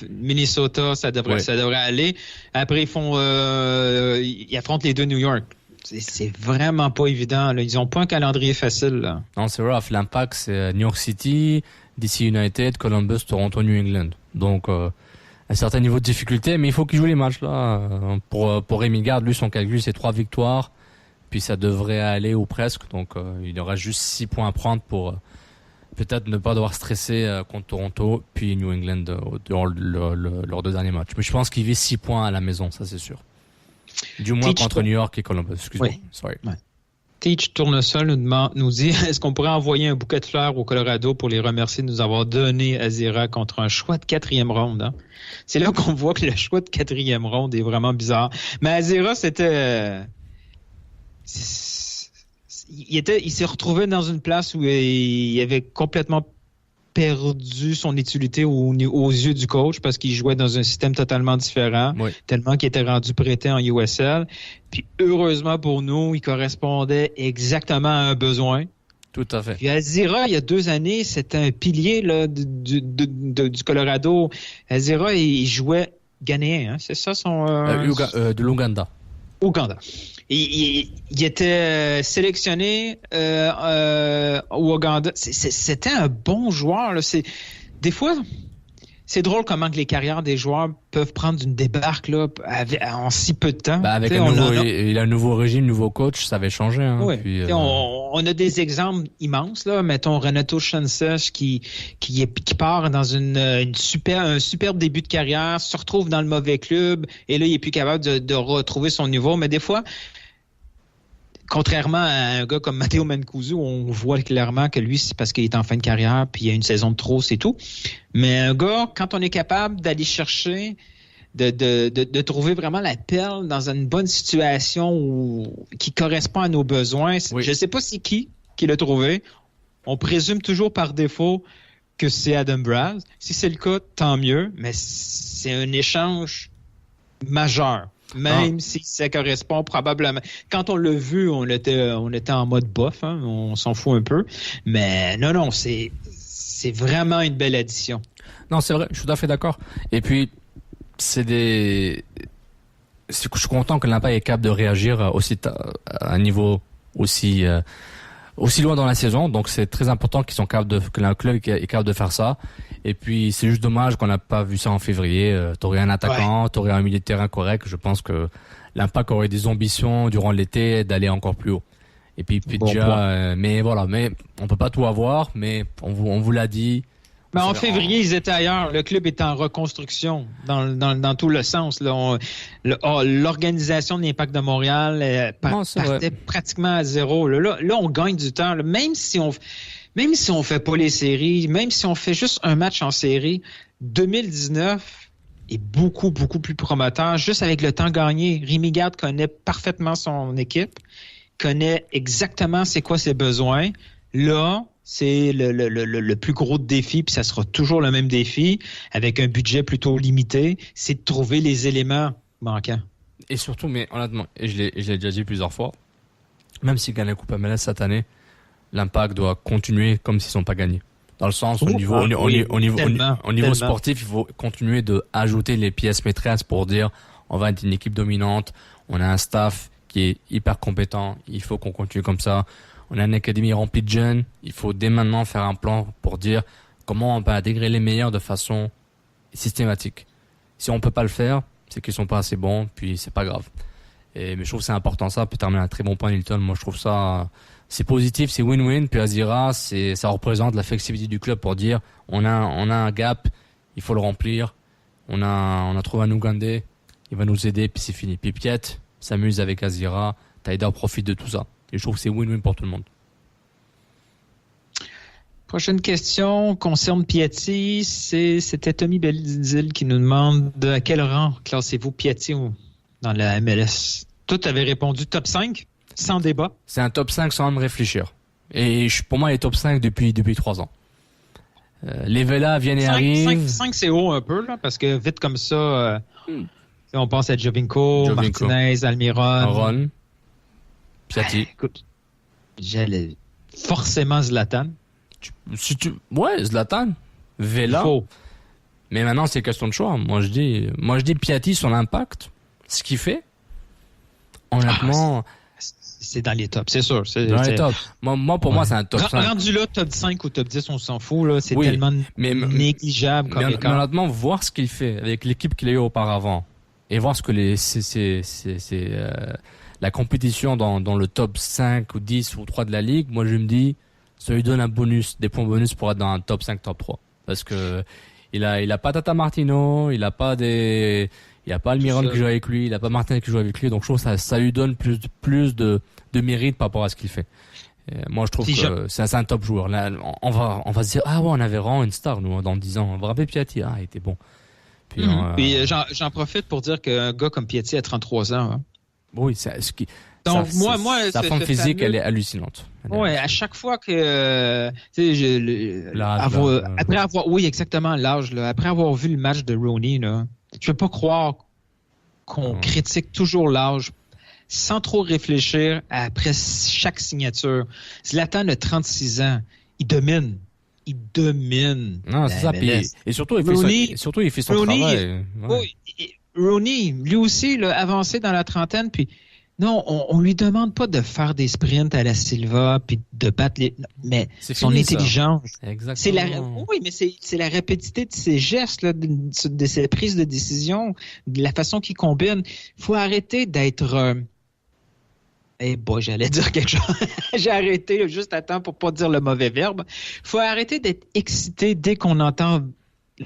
Minnesota, ça devrait aller. Après, ils affrontent les deux New York. C'est vraiment pas évident. Là. Ils n'ont pas un calendrier facile. Là. Non, c'est rough. L'Impact, c'est New York City, DC United, Columbus, Toronto, New England. Donc, un certain niveau de difficulté, mais il faut qu'il joue les matchs là. Pour Rémi Garde, lui, son calcul, c'est 3 victoires, puis ça devrait aller ou presque. Donc, il aura juste 6 points à prendre pour peut-être ne pas devoir stresser contre Toronto, puis New England leurs 2 derniers matchs. Mais je pense qu'il vise 6 points à la maison, ça c'est sûr. Du moins contre New York et Columbus. Excuse-moi. Oui. Sorry. Ouais. Teach Tournesol nous dit est-ce qu'on pourrait envoyer un bouquet de fleurs au Colorado pour les remercier de nous avoir donné Azira contre un choix de 4e ronde? Hein? C'est là qu'on voit que le choix de 4e ronde est vraiment bizarre. Mais Azira, c'était... Il s'est retrouvé dans une place où il avait complètement perdu son utilité aux yeux du coach parce qu'il jouait dans un système totalement différent, tellement qu'il était rendu prêté en USL. Puis heureusement pour nous, il correspondait exactement à un besoin. Tout à fait. Puis Azira, il y a 2 années, c'était un pilier là, du Colorado. Azira, il jouait ghanéen, hein? C'est ça son... de l'Ouganda. Ouganda. Il était sélectionné au Ouganda. C'était un bon joueur. Là. Des fois, c'est drôle comment que les carrières des joueurs peuvent prendre une débarque là, en si peu de temps. Avec il a un nouveau régime, nouveau coach, ça avait changé. Hein, oui. Puis, on a des exemples immenses. Là. Mettons Renato Sanchez qui part dans un superbe début de carrière, se retrouve dans le mauvais club et là, il est plus capable de retrouver son niveau. Mais des fois, contrairement à un gars comme Matteo Mancuso, on voit clairement que lui, c'est parce qu'il est en fin de carrière puis il y a une saison de trop, c'est tout. Mais un gars, quand on est capable d'aller chercher, de trouver vraiment la perle dans une bonne situation qui correspond à nos besoins, je ne sais pas c'est qui l'a trouvé. on présume toujours par défaut que c'est Adam Braz. Si c'est le cas, tant mieux, mais c'est un échange majeur. Même si ça correspond probablement. Quand on l'a vu, on était en mode bof, hein, on s'en fout un peu. Mais non, c'est vraiment une belle addition. Non, c'est vrai, je suis tout à fait d'accord. Et puis, je suis content que l'Impact est capable de réagir à un niveau aussi loin dans la saison. Donc, c'est très important que le club est capable de faire ça. Et puis, c'est juste dommage qu'on n'a pas vu ça en février. T'aurais un attaquant, t'aurais un milieu de terrain correct. Je pense que l'Impact aurait des ambitions durant l'été d'aller encore plus haut. Et puis mais on peut pas tout avoir, mais on vous l'a dit. Mais en février, ils étaient ailleurs. Le club est en reconstruction dans tout le sens. Là, l'organisation de l'Impact de Montréal partait pratiquement à zéro. Là, on gagne du temps. Là. Même si on fait pas les séries, même si on fait juste un match en série, 2019 est beaucoup, beaucoup plus prometteur. Juste avec le temps gagné, Rémi Garde connaît parfaitement son équipe, connaît exactement c'est quoi ses besoins. Là, c'est le plus gros défi, puis ça sera toujours le même défi, avec un budget plutôt limité, c'est de trouver les éléments manquants. Et surtout, mais honnêtement, et je l'ai déjà dit plusieurs fois, même s'ils gagnent la Coupe MLS cette année, l'Impact doit continuer comme s'ils n'ont pas gagné. Dans le sens, au niveau sportif, il faut continuer de ajouter les pièces maîtresses pour dire on va être une équipe dominante, on a un staff qui est hyper compétent, il faut qu'on continue comme ça. On a une académie remplie de jeunes. Il faut dès maintenant faire un plan pour dire comment on peut intégrer les meilleurs de façon systématique. Si on peut pas le faire, c'est qu'ils sont pas assez bons, puis c'est pas grave. Mais je trouve que c'est important ça. Puis terminer un très bon point, Nilton. Moi, je trouve ça, c'est positif, c'est win-win. Puis Azira, ça représente la flexibilité du club pour dire on a un gap, il faut le remplir. On a trouvé un Ougandais, il va nous aider, puis c'est fini. Puis Piet s'amuse avec Azira. Taider profite de tout ça. Et je trouve que c'est win-win pour tout le monde. Prochaine question concerne Piatti. C'était Tommy Bellizil qui nous demande à quel rang classez-vous Piatti dans la MLS? Toi, tu avais répondu top 5, sans débat. C'est un top 5 sans même réfléchir. Et pour moi, il est top 5 depuis 3 ans. Les Vela viennent et arrivent. 5, c'est haut un peu, là, parce que vite comme ça, on pense à Giovinco, Martinez, Almiron. Piatti. Écoute, j'allais forcément Zlatan. Ouais, Zlatan. Vela. Mais maintenant, c'est question de choix. Moi, je dis Piatti sur l'impact. Ce qu'il fait. Honnêtement. C'est dans les tops, c'est sûr. Dans les tops. Pour moi, c'est un top 5. Rendu là, top 5 ou top 10, on s'en fout, là. C'est tellement négligeable comme écart. Mais honnêtement, voir ce qu'il fait avec l'équipe qu'il a eu auparavant et voir ce que la compétition dans le top 5 ou 10 ou 3 de la ligue, moi je me dis, ça lui donne des points bonus pour être dans un top 5, top 3. Parce que il a pas Tata Martino, il a pas Almiron qui joue avec lui, il a pas Martinez qui joue avec lui, donc je trouve que ça lui donne plus de mérite par rapport à ce qu'il fait. Et moi je trouve que c'est un top joueur. Là, on va se dire, ah ouais, on avait vraiment une star, nous, dans 10 ans. On va rappeler Piatti, il était bon. Puis, j'en profite pour dire qu'un gars comme Piatti a 33 ans, hein. Oui, donc sa forme physique, elle est hallucinante. Ouais, à chaque fois que après avoir exactement l'âge là, après avoir vu le match de Rooney là, je peux pas croire qu'on critique toujours l'âge sans trop réfléchir après chaque signature. Zlatan a 36 ans, il domine. Non, c'est ça. Et surtout, il fait son travail. Ouais. Oui, Rooney, lui aussi, là, avancé dans la trentaine, puis non, on lui demande pas de faire des sprints à la Silva, puis de battre mais son intelligence. Exactement. Oui, mais c'est la rapidité de ses gestes, là, de ses prises de décision, de la façon qu'il combine. Il faut arrêter d'être... j'allais dire quelque chose. J'ai arrêté juste à temps pour pas dire le mauvais verbe. Il faut arrêter d'être excité dès qu'on entend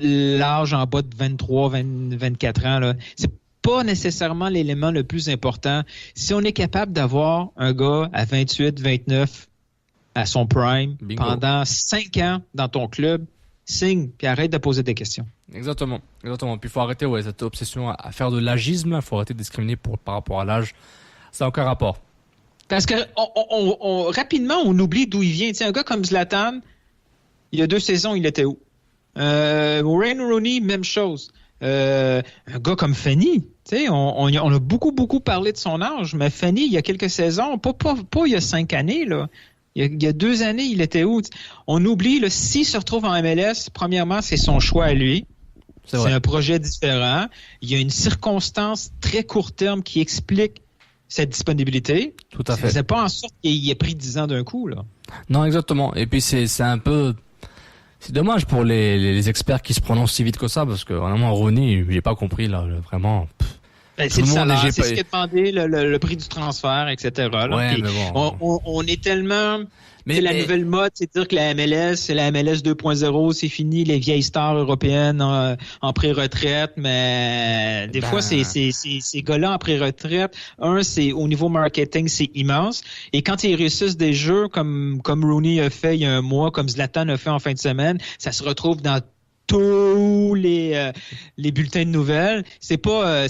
l'âge en bas de 23, 24 ans. Là. C'est pas nécessairement l'élément le plus important. Si on est capable d'avoir un gars à 28, 29 à son prime pendant 5 ans dans ton club, signe, puis arrête de poser des questions. Exactement. Puis il faut arrêter cette obsession à faire de l'agisme. Il faut arrêter de discriminer par rapport à l'âge. Ça n'a aucun rapport. Parce que rapidement, on oublie d'où il vient. Tu sais, un gars comme Zlatan, il y a 2 saisons, il était où? Wayne Rooney, même chose. Un gars comme Fanny, tu sais, on a beaucoup parlé de son âge, mais Fanny, il y a quelques saisons, pas il y a 5 années, là. Il y a 2 années, il était où? On oublie, là, s'il se retrouve en MLS, premièrement, c'est son choix à lui. C'est un projet différent. Il y a une circonstance très court terme qui explique cette disponibilité. Tout à fait. C'est pas en sorte qu'il ait pris 10 ans d'un coup, là. Non, exactement. Et puis c'est un peu... C'est dommage pour les experts qui se prononcent si vite que ça, parce que vraiment, Rooney, j'ai pas compris, là, vraiment... c'est le salaire, c'est ce qui est demandé, le prix du transfert, etc. Là. Ouais, mais bon. On est tellement... Mais la nouvelle mode, c'est de dire que la MLS, c'est la MLS 2.0, c'est fini les vieilles stars européennes en pré-retraite, mais des fois, ces gars-là en pré-retraite, c'est au niveau marketing, c'est immense. Et quand ils réussissent des jeux comme Rooney a fait il y a un mois, comme Zlatan a fait en fin de semaine, ça se retrouve dans tous les bulletins de nouvelles. C'est pas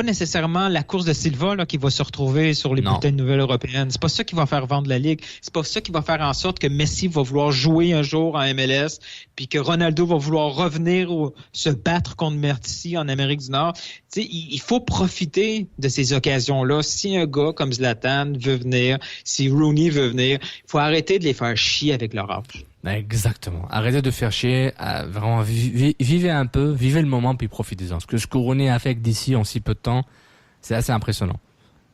nécessairement la course de Silva là qui va se retrouver sur les bulletins de nouvelles européennes. C'est pas ça qui va faire vendre la ligue. C'est pas ça qui va faire en sorte que Messi va vouloir jouer un jour en MLS, puis que Ronaldo va vouloir revenir se battre contre Messi en Amérique du Nord. Tu sais, il faut profiter de ces occasions-là. Si un gars comme Zlatan veut venir, si Rooney veut venir, il faut arrêter de les faire chier avec leur âge. Exactement. Arrêtez de faire chier. Vraiment, vivez un peu, vivez le moment, puis profitez-en. Ce que Rooney a fait d'ici en si peu de temps, c'est assez impressionnant.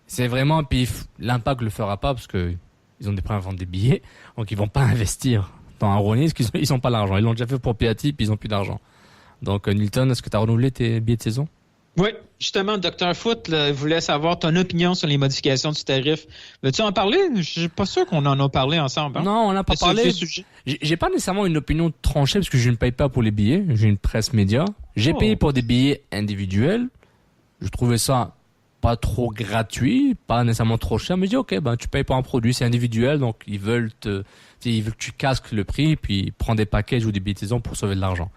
C'est vraiment, puis l'Impact le fera pas parce que ils ont des problèmes à vendre des billets, donc ils vont pas investir dans un Rooney parce qu'ils ont pas l'argent. Ils l'ont déjà fait pour Piatti, puis ils ont plus d'argent. Donc Nilton, est-ce que tu as renouvelé tes billets de saison? Oui, justement, Dr. Foot voulait savoir ton opinion sur les modifications du tarif. Veux-tu en parler? Je suis pas sûr qu'on en a parlé ensemble. Hein? Non, on n'a pas parlé. J'ai pas nécessairement une opinion tranchée parce que je ne paye pas pour les billets. J'ai une presse média. J'ai payé pour des billets individuels. Je trouvais ça pas trop gratuit, pas nécessairement trop cher. Mais je dis ok, tu payes pour un produit, c'est individuel, donc ils veulent que tu casques le prix, puis prends des packages ou des billets de saison pour sauver de l'argent.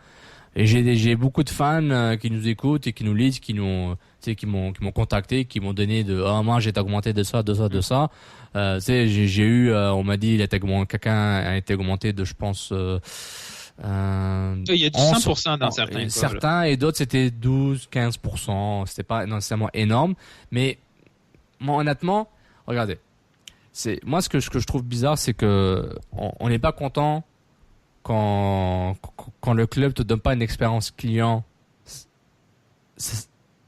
Et j'ai beaucoup de fans qui nous écoutent et qui nous lisent, qui m'ont contacté, qui m'ont donné moi j'ai été augmenté de ça. J'ai eu on m'a dit quelqu'un a été augmenté de je pense il y a du 100% dans certains cas. Certains et d'autres c'était 12-15%, c'était pas nécessairement énorme, mais moi honnêtement, regardez. Moi ce que je trouve bizarre c'est que on n'est pas content quand le club te donne pas une expérience client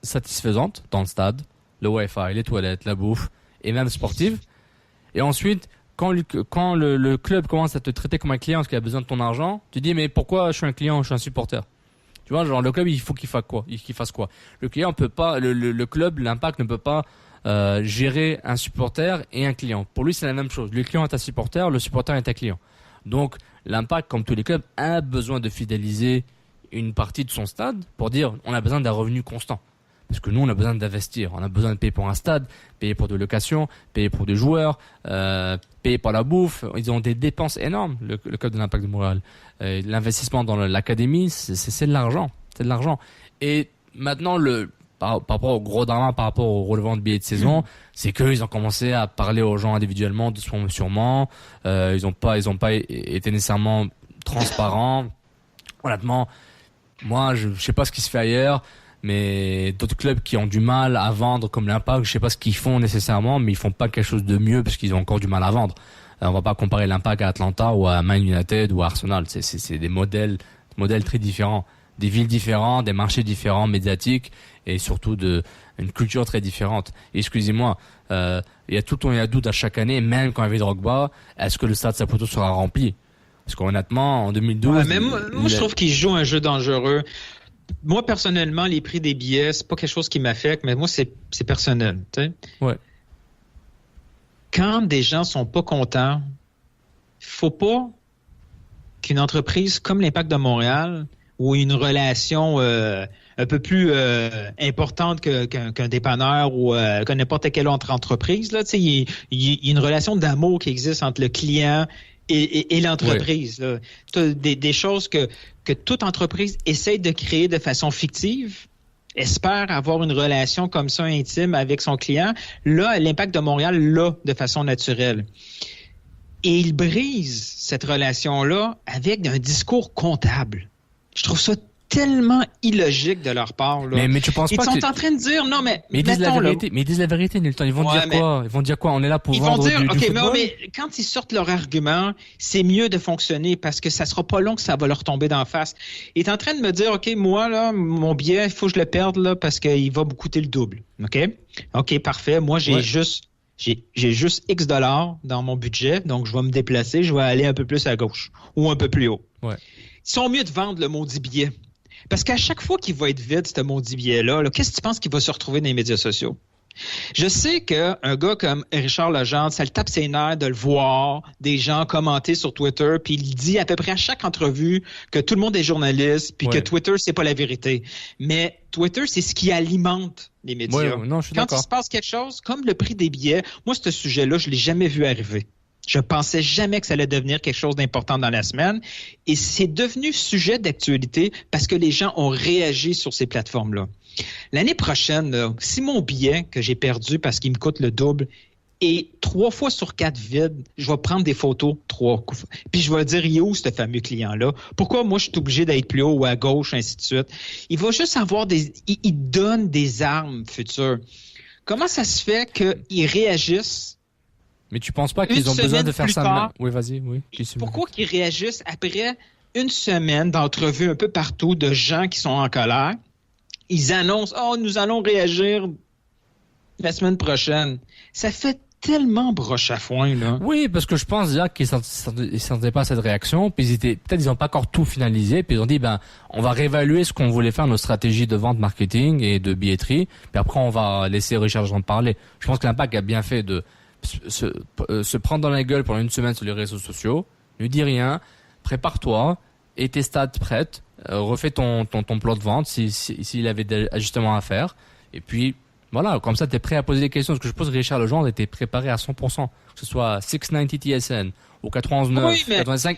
satisfaisante dans le stade, le Wi-Fi, les toilettes, la bouffe et même sportive. Et ensuite, quand le club commence à te traiter comme un client parce qu'il a besoin de ton argent, tu dis mais pourquoi je suis un client, je suis un supporter. Tu vois, genre le club il faut qu'il fasse quoi. Le client peut pas, le club, l'Impact ne peut pas gérer un supporter et un client. Pour lui c'est la même chose. Le client est un supporter, le supporter est un client. Donc l'Impact, comme tous les clubs, a besoin de fidéliser une partie de son stade pour dire on a besoin d'un revenu constant. Parce que nous, on a besoin d'investir. On a besoin de payer pour un stade, payer pour de location, payer pour des joueurs, payer pour la bouffe. Ils ont des dépenses énormes, le club de l'Impact de Montréal. L'investissement dans l'académie, c'est de l'argent. C'est de l'argent. Et maintenant, par rapport au gros drama, par rapport au relevant de billets de saison, c'est qu'ils ont commencé à parler aux gens individuellement, sûrement. Ils ont pas été nécessairement transparents. Honnêtement, moi, je sais pas ce qui se fait ailleurs, mais d'autres clubs qui ont du mal à vendre comme l'Impact, je sais pas ce qu'ils font nécessairement, mais ils font pas quelque chose de mieux parce qu'ils ont encore du mal à vendre. On va pas comparer l'Impact à Atlanta ou à Man United ou à Arsenal. C'est des modèles très différents. Des villes différentes, des marchés différents, médiatiques, et surtout une culture très différente. Et excusez-moi, il y a tout le temps un doute à chaque année, même quand il y avait Drogba, est-ce que le stade Saputo sera rempli? Parce qu'honnêtement, en 2012... Ouais, mais moi je trouve qu'il joue un jeu dangereux. Moi, personnellement, les prix des billets, c'est pas quelque chose qui m'affecte, mais moi, c'est personnel. Tu sais? Ouais. Quand des gens sont pas contents, faut pas qu'une entreprise comme l'Impact de Montréal ou une relation un peu plus importante qu'un dépanneur ou que n'importe quelle autre entreprise, là, tu sais, il y a une relation d'amour qui existe entre le client et l'entreprise. Oui. Là. T'as des choses que toute entreprise essaie de créer de façon fictive. espère avoir une relation comme ça intime avec son client. Là, l'Impact de Montréal l'a de façon naturelle. Et il brise cette relation-là avec un discours comptable. Je trouve ça tellement illogique de leur part. Là. Mais tu penses pas Ils sont en train de dire, non, mais ils disent la vérité. Mais ils disent la vérité, Nilton. Ils vont dire quoi? Ils vont dire quoi? On est là pour vendre du football? Mais quand ils sortent leur argument, c'est mieux de fonctionner parce que ça sera pas long que ça va leur tomber d'en face. Il est en train de me dire, OK, moi, là, mon billet, il faut que je le perde là, parce qu'il va me coûter le double. OK, parfait. Moi, j'ai juste X dollars dans mon budget, donc je vais me déplacer, je vais aller un peu plus à gauche ou un peu plus haut. Ouais. Ils sont mieux de vendre le maudit billet. Parce qu'à chaque fois qu'il va être vide, ce maudit billet-là, qu'est-ce que tu penses qu'il va se retrouver dans les médias sociaux? Je sais qu'un gars comme Richard Legendre, ça le tape ses nerfs de le voir, des gens commenter sur Twitter, puis il dit à peu près à chaque entrevue que tout le monde est journaliste, puis que Twitter, c'est pas la vérité. Mais Twitter, c'est ce qui alimente les médias. Non, je suis d'accord. Quand il se passe quelque chose, comme le prix des billets, moi, ce sujet-là, je l'ai jamais vu arriver. Je pensais jamais que ça allait devenir quelque chose d'important dans la semaine. Et c'est devenu sujet d'actualité parce que les gens ont réagi sur ces plateformes-là. L'année prochaine, là, si mon billet que j'ai perdu parce qu'il me coûte le double est 3 fois sur 4 vide, je vais prendre des photos 3 coups. Puis je vais dire, il est où ce fameux client-là? Pourquoi moi je suis obligé d'être plus haut ou à gauche, ainsi de suite? Il va juste avoir il donne des armes futures. Comment ça se fait qu'ils réagissent? Mais tu penses pas qu'ils ont besoin de faire ça? Oui, vas-y, oui. Pourquoi qu'ils réagissent après une semaine d'entrevues un peu partout de gens qui sont en colère? Ils annoncent, nous allons réagir la semaine prochaine. Ça fait tellement broche à foin, là. Oui, parce que je pense déjà qu'ils ne sentaient pas cette réaction, puis peut-être ils n'ont pas encore tout finalisé, puis ils ont dit, on va réévaluer ce qu'on voulait faire, nos stratégies de vente, marketing et de billetterie, puis après on va laisser Richard en parler. Je pense que l'Impact a bien fait de se prendre dans la gueule pendant une semaine sur les réseaux sociaux, ne dis rien, prépare-toi, et tes stats prêtes, refais ton plan de vente s'il avait des ajustements à faire, et puis voilà, comme ça t'es prêt à poser des questions, parce que je suppose que Richard Legendre était préparé à 100%, que ce soit 690 TSN ou 91.9, 85,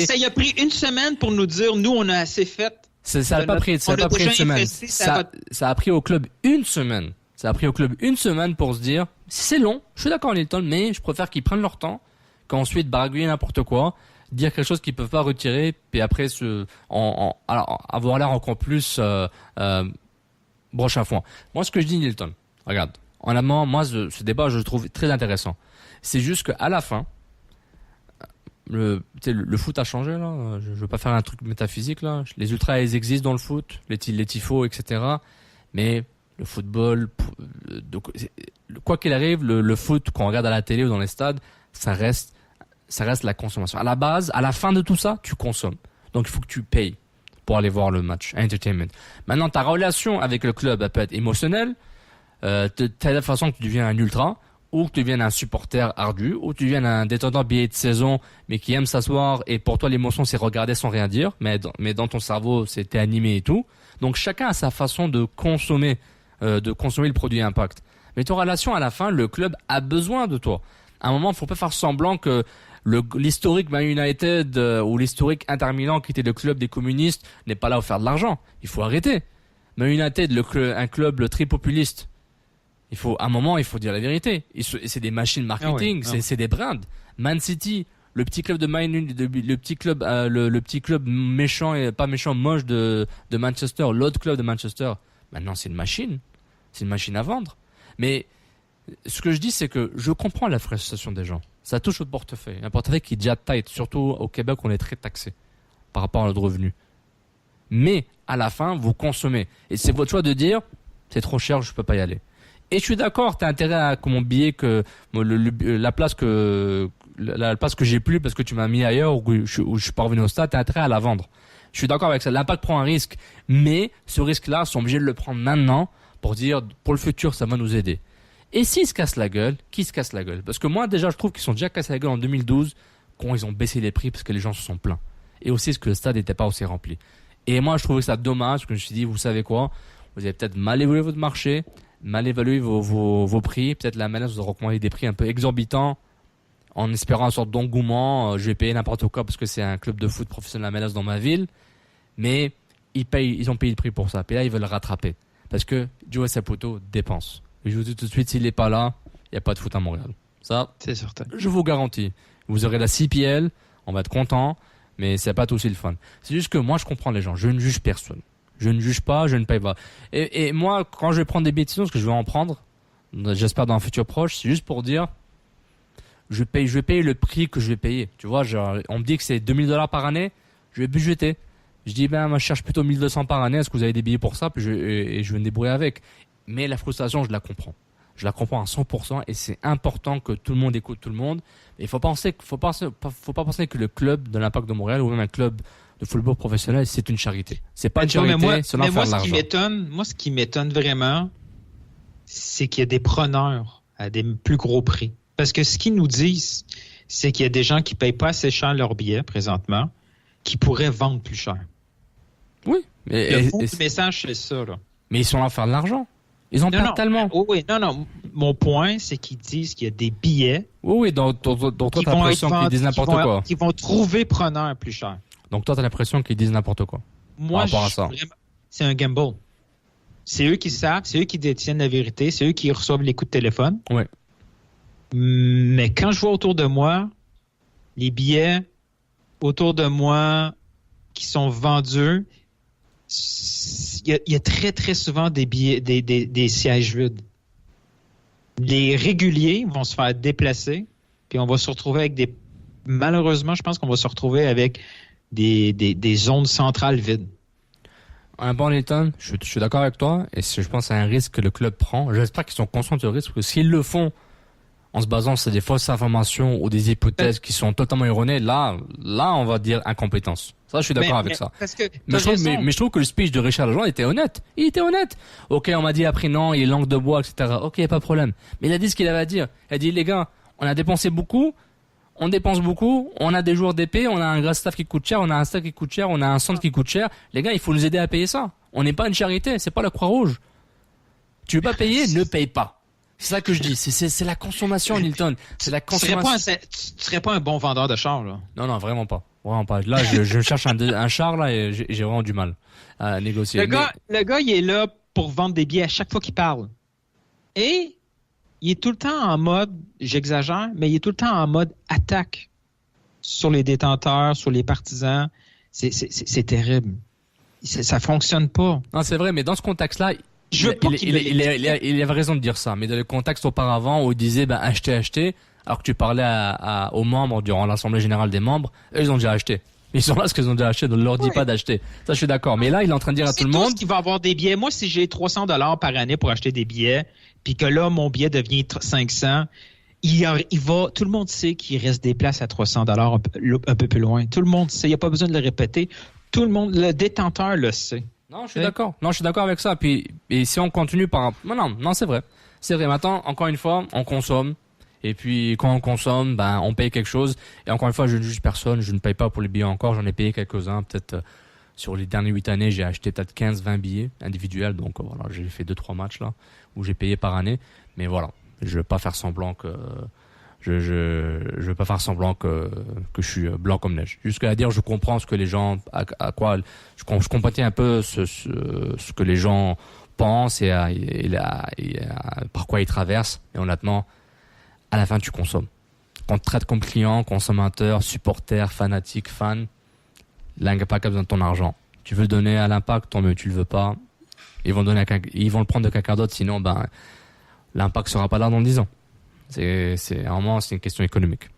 ça y a pris une semaine pour nous dire, nous on a assez fait. Ça n'a pas pris une semaine, ça a pris au club une semaine. Ça a pris au club une semaine pour se dire, c'est long, je suis d'accord Nilton, mais je préfère qu'ils prennent leur temps, qu'ensuite baragouiller n'importe quoi, dire quelque chose qu'ils peuvent pas retirer, puis après alors, avoir l'air encore plus broche à foin. Moi, ce que je dis, Nilton, regarde, honnêtement, moi, ce débat, je le trouve très intéressant. C'est juste qu'à la fin, le foot a changé, là. Je veux pas faire un truc métaphysique, là. Les ultras, ils existent dans le foot, les tifos, etc. Mais le football, quoi qu'il arrive, le foot qu'on regarde à la télé ou dans les stades, ça reste la consommation. À la base, à la fin de tout ça, tu consommes. Donc il faut que tu payes pour aller voir le match, entertainment. Maintenant, ta relation avec le club, elle peut être émotionnelle, de telle façon que tu deviens un ultra, ou que tu deviens un supporter ardu, ou que tu deviens un détenteur billet de saison, mais qui aime s'asseoir, et pour toi l'émotion c'est regarder sans rien dire, mais dans ton cerveau c'était animé et tout. Donc chacun a sa façon de consommer le produit Impact. Mais ton relation à la fin, le club a besoin de toi. À un moment, il faut pas faire semblant que l'historique Man United ou l'historique Inter Milan, qui était le club des communistes, n'est pas là pour faire de l'argent. Il faut arrêter. Man United, un club très populiste. À un moment, il faut dire la vérité. C'est des machines marketing, c'est des brands. Man City, le petit club le petit club méchant et pas méchant, moche de Manchester, l'autre club de Manchester. Maintenant, c'est une machine. C'est une machine à vendre. Mais ce que je dis, c'est que je comprends la frustration des gens. Ça touche au portefeuille. Un portefeuille qui est déjà tight. Surtout au Québec, on est très taxé par rapport à notre revenu. Mais à la fin, vous consommez. Et c'est votre choix de dire, c'est trop cher, je peux pas y aller. Et je suis d'accord, t'as intérêt à que mon billet, que la place que j'ai plus parce que tu m'as mis ailleurs ou je suis pas revenu au stade, t'as intérêt à la vendre. Je suis d'accord avec ça. L'Impact prend un risque, mais ce risque-là, ils sont obligés de le prendre maintenant pour dire, pour le futur, ça va nous aider. Et s'ils se cassent la gueule, qui se casse la gueule? Parce que moi, déjà, je trouve qu'ils sont déjà cassés la gueule en 2012, quand ils ont baissé les prix parce que les gens se sont plaints. Et aussi, parce que le stade n'était pas aussi rempli. Et moi, je trouvais ça dommage, parce que je me suis dit, vous savez quoi? Vous avez peut-être mal évalué votre marché, mal évalué vos prix. Peut-être la MLS vous a recommandé des prix un peu exorbitants, en espérant une sorte d'engouement. Je vais payer n'importe quoi parce que c'est un club de foot professionnel à la MLS dans ma ville. Mais ils ont payé le prix pour ça. Et là, ils veulent le rattraper. Parce que Joey Saputo dépense. Et je vous dis tout de suite, s'il n'est pas là, il n'y a pas de foot à Montréal. Ça, c'est certain. Je vous garantis. Vous aurez la CPL, on va être content, mais c'est pas tout aussi le fun. C'est juste que moi, je comprends les gens. Je ne juge personne. Je ne juge pas, je ne paye pas. Et moi, quand je vais prendre des billets de saison, parce que je vais en prendre, j'espère dans un futur proche, c'est juste pour dire, je vais payer le prix que je vais payer. Tu vois, genre, on me dit que c'est $2000 par année, je vais budgéter. Je dis, moi, je cherche plutôt 1200 par année. Est-ce que vous avez des billets pour ça? Puis je vais me débrouiller avec. Mais la frustration, je la comprends. Je la comprends à 100% et c'est important que tout le monde écoute tout le monde. Il faut pas penser que le club de l'Impact de Montréal ou même un club de football professionnel, c'est une charité. C'est pas une charité, c'est l'enfer de l'argent. Moi, ce qui m'étonne vraiment, c'est qu'il y a des preneurs à des plus gros prix. Parce que ce qu'ils nous disent, c'est qu'il y a des gens qui payent pas assez cher leurs billets présentement, qui pourraient vendre plus cher. Oui. Le fond du message, c'est ça, là. Mais ils sont là pour faire de l'argent. Ils en perdent tellement. Oui, non. Mon point, c'est qu'ils disent qu'il y a des billets. Oui, donc toi, t'as l'impression qu'ils disent n'importe quoi. Qu'ils vont trouver preneurs plus cher. Donc toi, t'as l'impression qu'ils disent n'importe quoi. Moi, c'est un gamble. C'est eux qui savent, c'est eux qui détiennent la vérité, c'est eux qui reçoivent les coups de téléphone. Oui. Mais quand je vois autour de moi, les billets autour de moi qui sont vendus, il y a très, très souvent des billets, des sièges vides. Les réguliers vont se faire déplacer, puis on va se retrouver avec malheureusement, je pense qu'on va se retrouver avec des zones centrales vides. Un bon Leighton, je suis d'accord avec toi, et je pense que c'est un risque que le club prend. J'espère qu'ils sont conscients du risque, parce que s'ils le font en se basant sur des fausses informations ou des hypothèses qui sont totalement erronées, là, on va dire incompétence. Ça, je suis d'accord avec ça. Mais je trouve que le speech de Richard Legendre était honnête. Il était honnête. Ok, on m'a dit après non, il est langue de bois, etc. Ok, pas de problème. Mais il a dit ce qu'il avait à dire. Il a dit, les gars, on a dépensé beaucoup, on dépense beaucoup, on a des joueurs d'épée, on a un gros staff qui coûte cher, on a un staff qui coûte cher, on a un centre qui coûte cher. Les gars, il faut nous aider à payer ça. On n'est pas une charité, c'est pas la Croix-Rouge. Tu veux pas payer, ne paye pas. C'est ça que je dis. C'est la consommation, Nilton. C'est la consommation. Tu serais pas un bon vendeur de char, là. Non, vraiment pas. Vraiment pas. Là, je cherche un char, là, et j'ai vraiment du mal à négocier. Le gars, il est là pour vendre des billets à chaque fois qu'il parle. Et il est tout le temps en mode, j'exagère, mais il est tout le temps en mode attaque sur les détenteurs, sur les partisans. C'est terrible. Ça fonctionne pas. Non, c'est vrai, mais dans ce contexte-là, il avait raison de dire ça, mais dans le contexte auparavant où il disait acheter, alors que tu parlais aux membres durant l'Assemblée Générale des membres, eux, ils ont déjà acheté. Ils sont là parce qu'ils ont déjà acheté, donc ne leur dis pas d'acheter. Ça, je suis d'accord. Mais là, il est en train de dire à tout le monde qui va avoir des billets. Moi, si j'ai $300 par année pour acheter des billets, puis que là, mon billet devient 500, il va, tout le monde sait qu'il reste des places à $300 un peu plus loin. Tout le monde sait. Il n'y a pas besoin de le répéter. Tout le monde, le détenteur le sait. Non, je suis d'accord. Non, je suis d'accord avec ça. Puis, et si on continue par, non, c'est vrai. C'est vrai. Maintenant, encore une fois, on consomme. Et puis, quand on consomme, on paye quelque chose. Et encore une fois, je ne juge personne. Je ne paye pas pour les billets encore. J'en ai payé quelques-uns. Peut-être, sur les dernières 8 années, j'ai acheté peut-être 15-20 billets individuels. Donc, voilà, j'ai fait 2-3 matchs, là, où j'ai payé par année. Mais voilà. Je veux pas faire semblant que, je veux pas faire semblant que je suis blanc comme neige. Jusqu'à dire, je comprends ce que les gens, à quoi, je compatis un peu ce que les gens pensent et par quoi ils traversent. Et honnêtement, à la fin, tu consommes. Quand on te traite comme client, consommateur, supporter, fanatique, fan, l'Impact a besoin de ton argent. Tu veux le donner à l'Impact, tant mieux. Tu le veux pas, ils vont le prendre de quelqu'un d'autre. Sinon, l'Impact sera pas là dans 10 ans. C'est une question économique.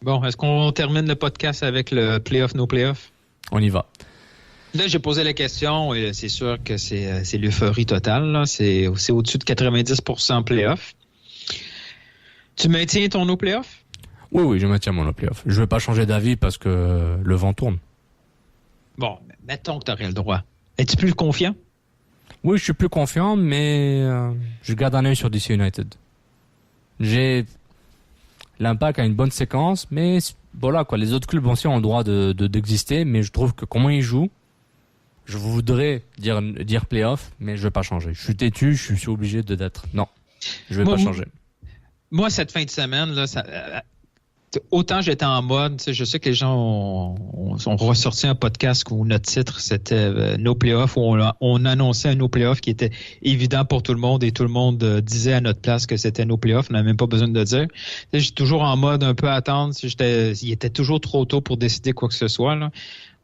Bon, est-ce qu'on termine le podcast avec le playoff, no playoff? On y va. Là, j'ai posé la question et c'est sûr que c'est l'euphorie totale. Là. C'est au-dessus de 90% playoff. Tu maintiens ton no playoff? Oui, je maintiens mon no playoff. Je ne vais pas changer d'avis parce que le vent tourne. Bon, mettons que tu aurais le droit. Es-tu plus confiant? Oui, je suis plus confiant, mais je garde un œil sur DC United. L'Impact a une bonne séquence, mais voilà quoi. Les autres clubs aussi ont le droit d'exister, mais je trouve que comment ils jouent, je voudrais dire playoff, mais je vais pas changer. Je suis têtu, je suis obligé d'être. Non, je vais pas changer. Moi, cette fin de semaine là, autant j'étais en mode, je sais que les gens ont ressorti un podcast où notre titre c'était No Playoffs, où on annonçait un No Playoffs qui était évident pour tout le monde et tout le monde disait à notre place que c'était No Playoffs, on n'avait même pas besoin de le dire. J'étais toujours en mode un peu attendre, il était toujours trop tôt pour décider quoi que ce soit. Là.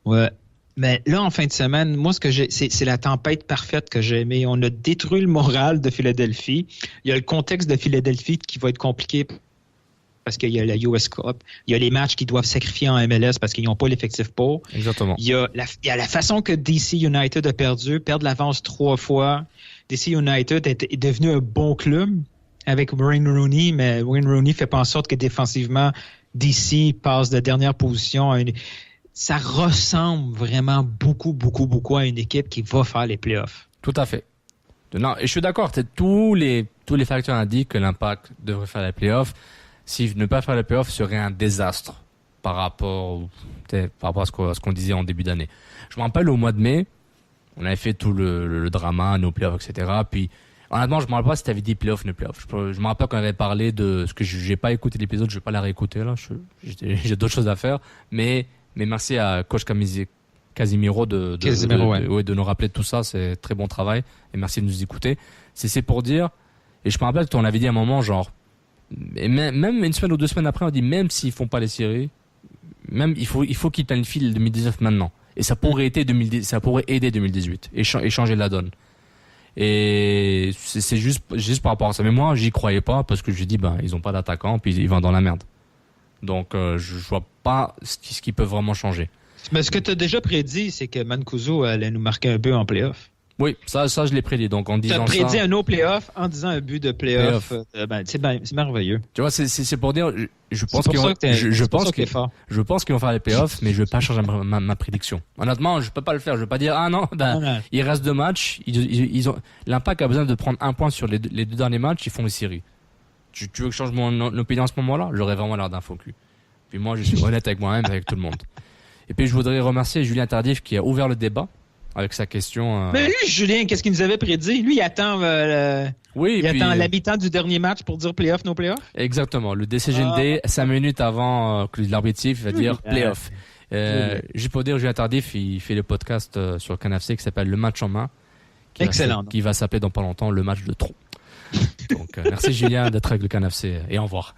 Ouais. Mais là, en fin de semaine, moi, c'est la tempête parfaite que j'ai aimée. On a détruit le moral de Philadelphie. Il y a le contexte de Philadelphie qui va être compliqué parce qu'il y a la US Cup. Il y a les matchs qui doivent sacrifier en MLS parce qu'ils n'ont pas l'effectif pour. Exactement. Il y a la façon que DC United a perdre l'avance 3 fois. DC United est devenu un bon club avec Wayne Rooney, mais Wayne Rooney fait pas en sorte que défensivement, DC passe de dernière position à ça ressemble vraiment beaucoup à une équipe qui va faire les playoffs. Tout à fait. Non, et je suis d'accord. Tous les facteurs indiquent que l'Impact devrait faire les playoffs. Si ne pas faire les playoffs serait un désastre par rapport à ce qu'on disait en début d'année. Je me rappelle au mois de mai, on avait fait tout le drama, nos playoffs, etc. Puis honnêtement, je me rappelle pas si tu avais dit playoffs, no playoffs. Je me rappelle qu'on avait parlé de ce que j'ai pas écouté l'épisode, je vais pas la réécouter là. J'ai d'autres choses à faire, mais merci à coach Casimiro de nous rappeler de tout ça. C'est très bon travail et merci de nous écouter. C'est pour dire, et je me rappelle qu'on avait dit à un moment genre, et même une semaine ou 2 semaines après, on dit même s'ils font pas les séries, même il faut qu'ils planifient le 2019 maintenant. Et ça pourrait aider 2018 et changer la donne. Et c'est juste par rapport à ça. Mais moi, j'y croyais pas parce que j'ai dit ils ont pas d'attaquant puis ils vont dans la merde. Donc je vois pas ce qui peut vraiment changer. Mais ce que tu as déjà prédit, c'est que Mancuso allait nous marquer un but en play-off. Oui, ça je l'ai prédit. Donc en disant ça, tu as prédit un no play-off en disant un but de play-off. C'est merveilleux. Tu vois, c'est pour dire, je pense qu'ils vont faire les play-offs, mais je vais pas changer ma prédiction. Honnêtement, je peux pas le faire. Je vais pas dire il reste 2 matchs. L'Impact a besoin de prendre 1 point sur les 2 derniers matchs. Ils font les séries. Tu veux que je change mon opinion à ce moment-là? J'aurais vraiment l'air d'un faux cul. Puis moi, je suis honnête avec moi-même, avec tout le monde. Et puis je voudrais remercier Julien Tardif qui a ouvert le débat avec sa question. Mais lui, Julien, qu'est-ce qu'il nous avait prédit? Lui, il attend attend l'habitant du dernier match pour dire playoff, no playoff? Exactement. Le DCGND, 5 minutes avant que l'arbitre va dire playoff. Juste pour dire, Julien Tardif, il fait le podcast sur CanFC qui s'appelle Le Match en main. Qui va s'appeler dans pas longtemps Le Match de trop. Donc, merci Julien d'être avec le CanFC et au revoir.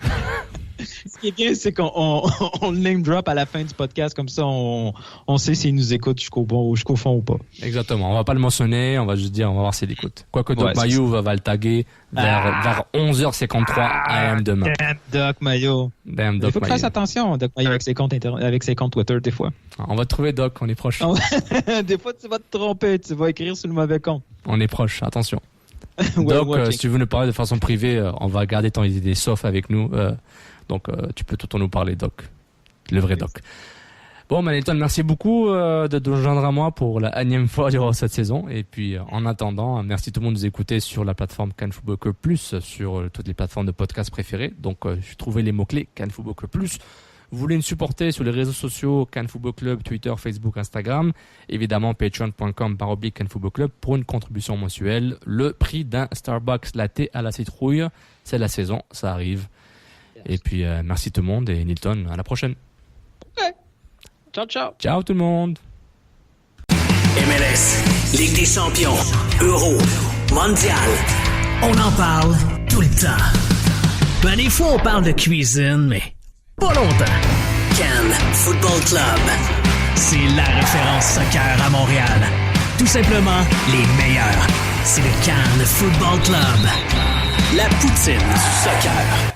Ce qui est bien, c'est qu'on le name drop à la fin du podcast, comme ça on sait s'il nous écoute jusqu'au fond ou pas. Exactement, on va pas le mentionner, on va juste dire, on va voir s'il écoute. Quoique Doc Mayo va le taguer vers 11h53 AM demain. Damn Doc Mayo. Il faut faire attention, Doc Mayo, avec ses comptes Twitter des fois. On va te trouver Doc, on est proche. Des fois tu vas te tromper, tu vas écrire sur le mauvais compte. On est proche, attention. Doc, si tu veux nous parler de façon privée, on va garder ton idée sauf avec nous. Donc, tu peux tout nous parler, Doc. Le vrai Doc. Bon, Manilton, merci beaucoup de nous rejoindre à moi pour la 1e fois durant cette saison. Et puis, en attendant, merci tout le monde de nous écouter sur la plateforme Can Football Club Plus, sur toutes les plateformes de podcast préférées. Donc, trouvez les mots-clés Can Football Club Plus. Vous voulez nous supporter sur les réseaux sociaux Can Football Club, Twitter, Facebook, Instagram. Évidemment, patreon.com/Can Football Club pour une contribution mensuelle. Le prix d'un Starbucks latte à la citrouille. C'est la saison, ça arrive. Et puis, merci tout le monde et Nilton, à la prochaine. Okay. Ciao. Ciao tout le monde. MLS, Ligue des champions, Euro, Mondial. On en parle tout le temps. Des fois, on parle de cuisine, mais pas longtemps. Can Football Club. C'est la référence soccer à Montréal. Tout simplement, les meilleurs. C'est le Can Football Club. La poutine du soccer.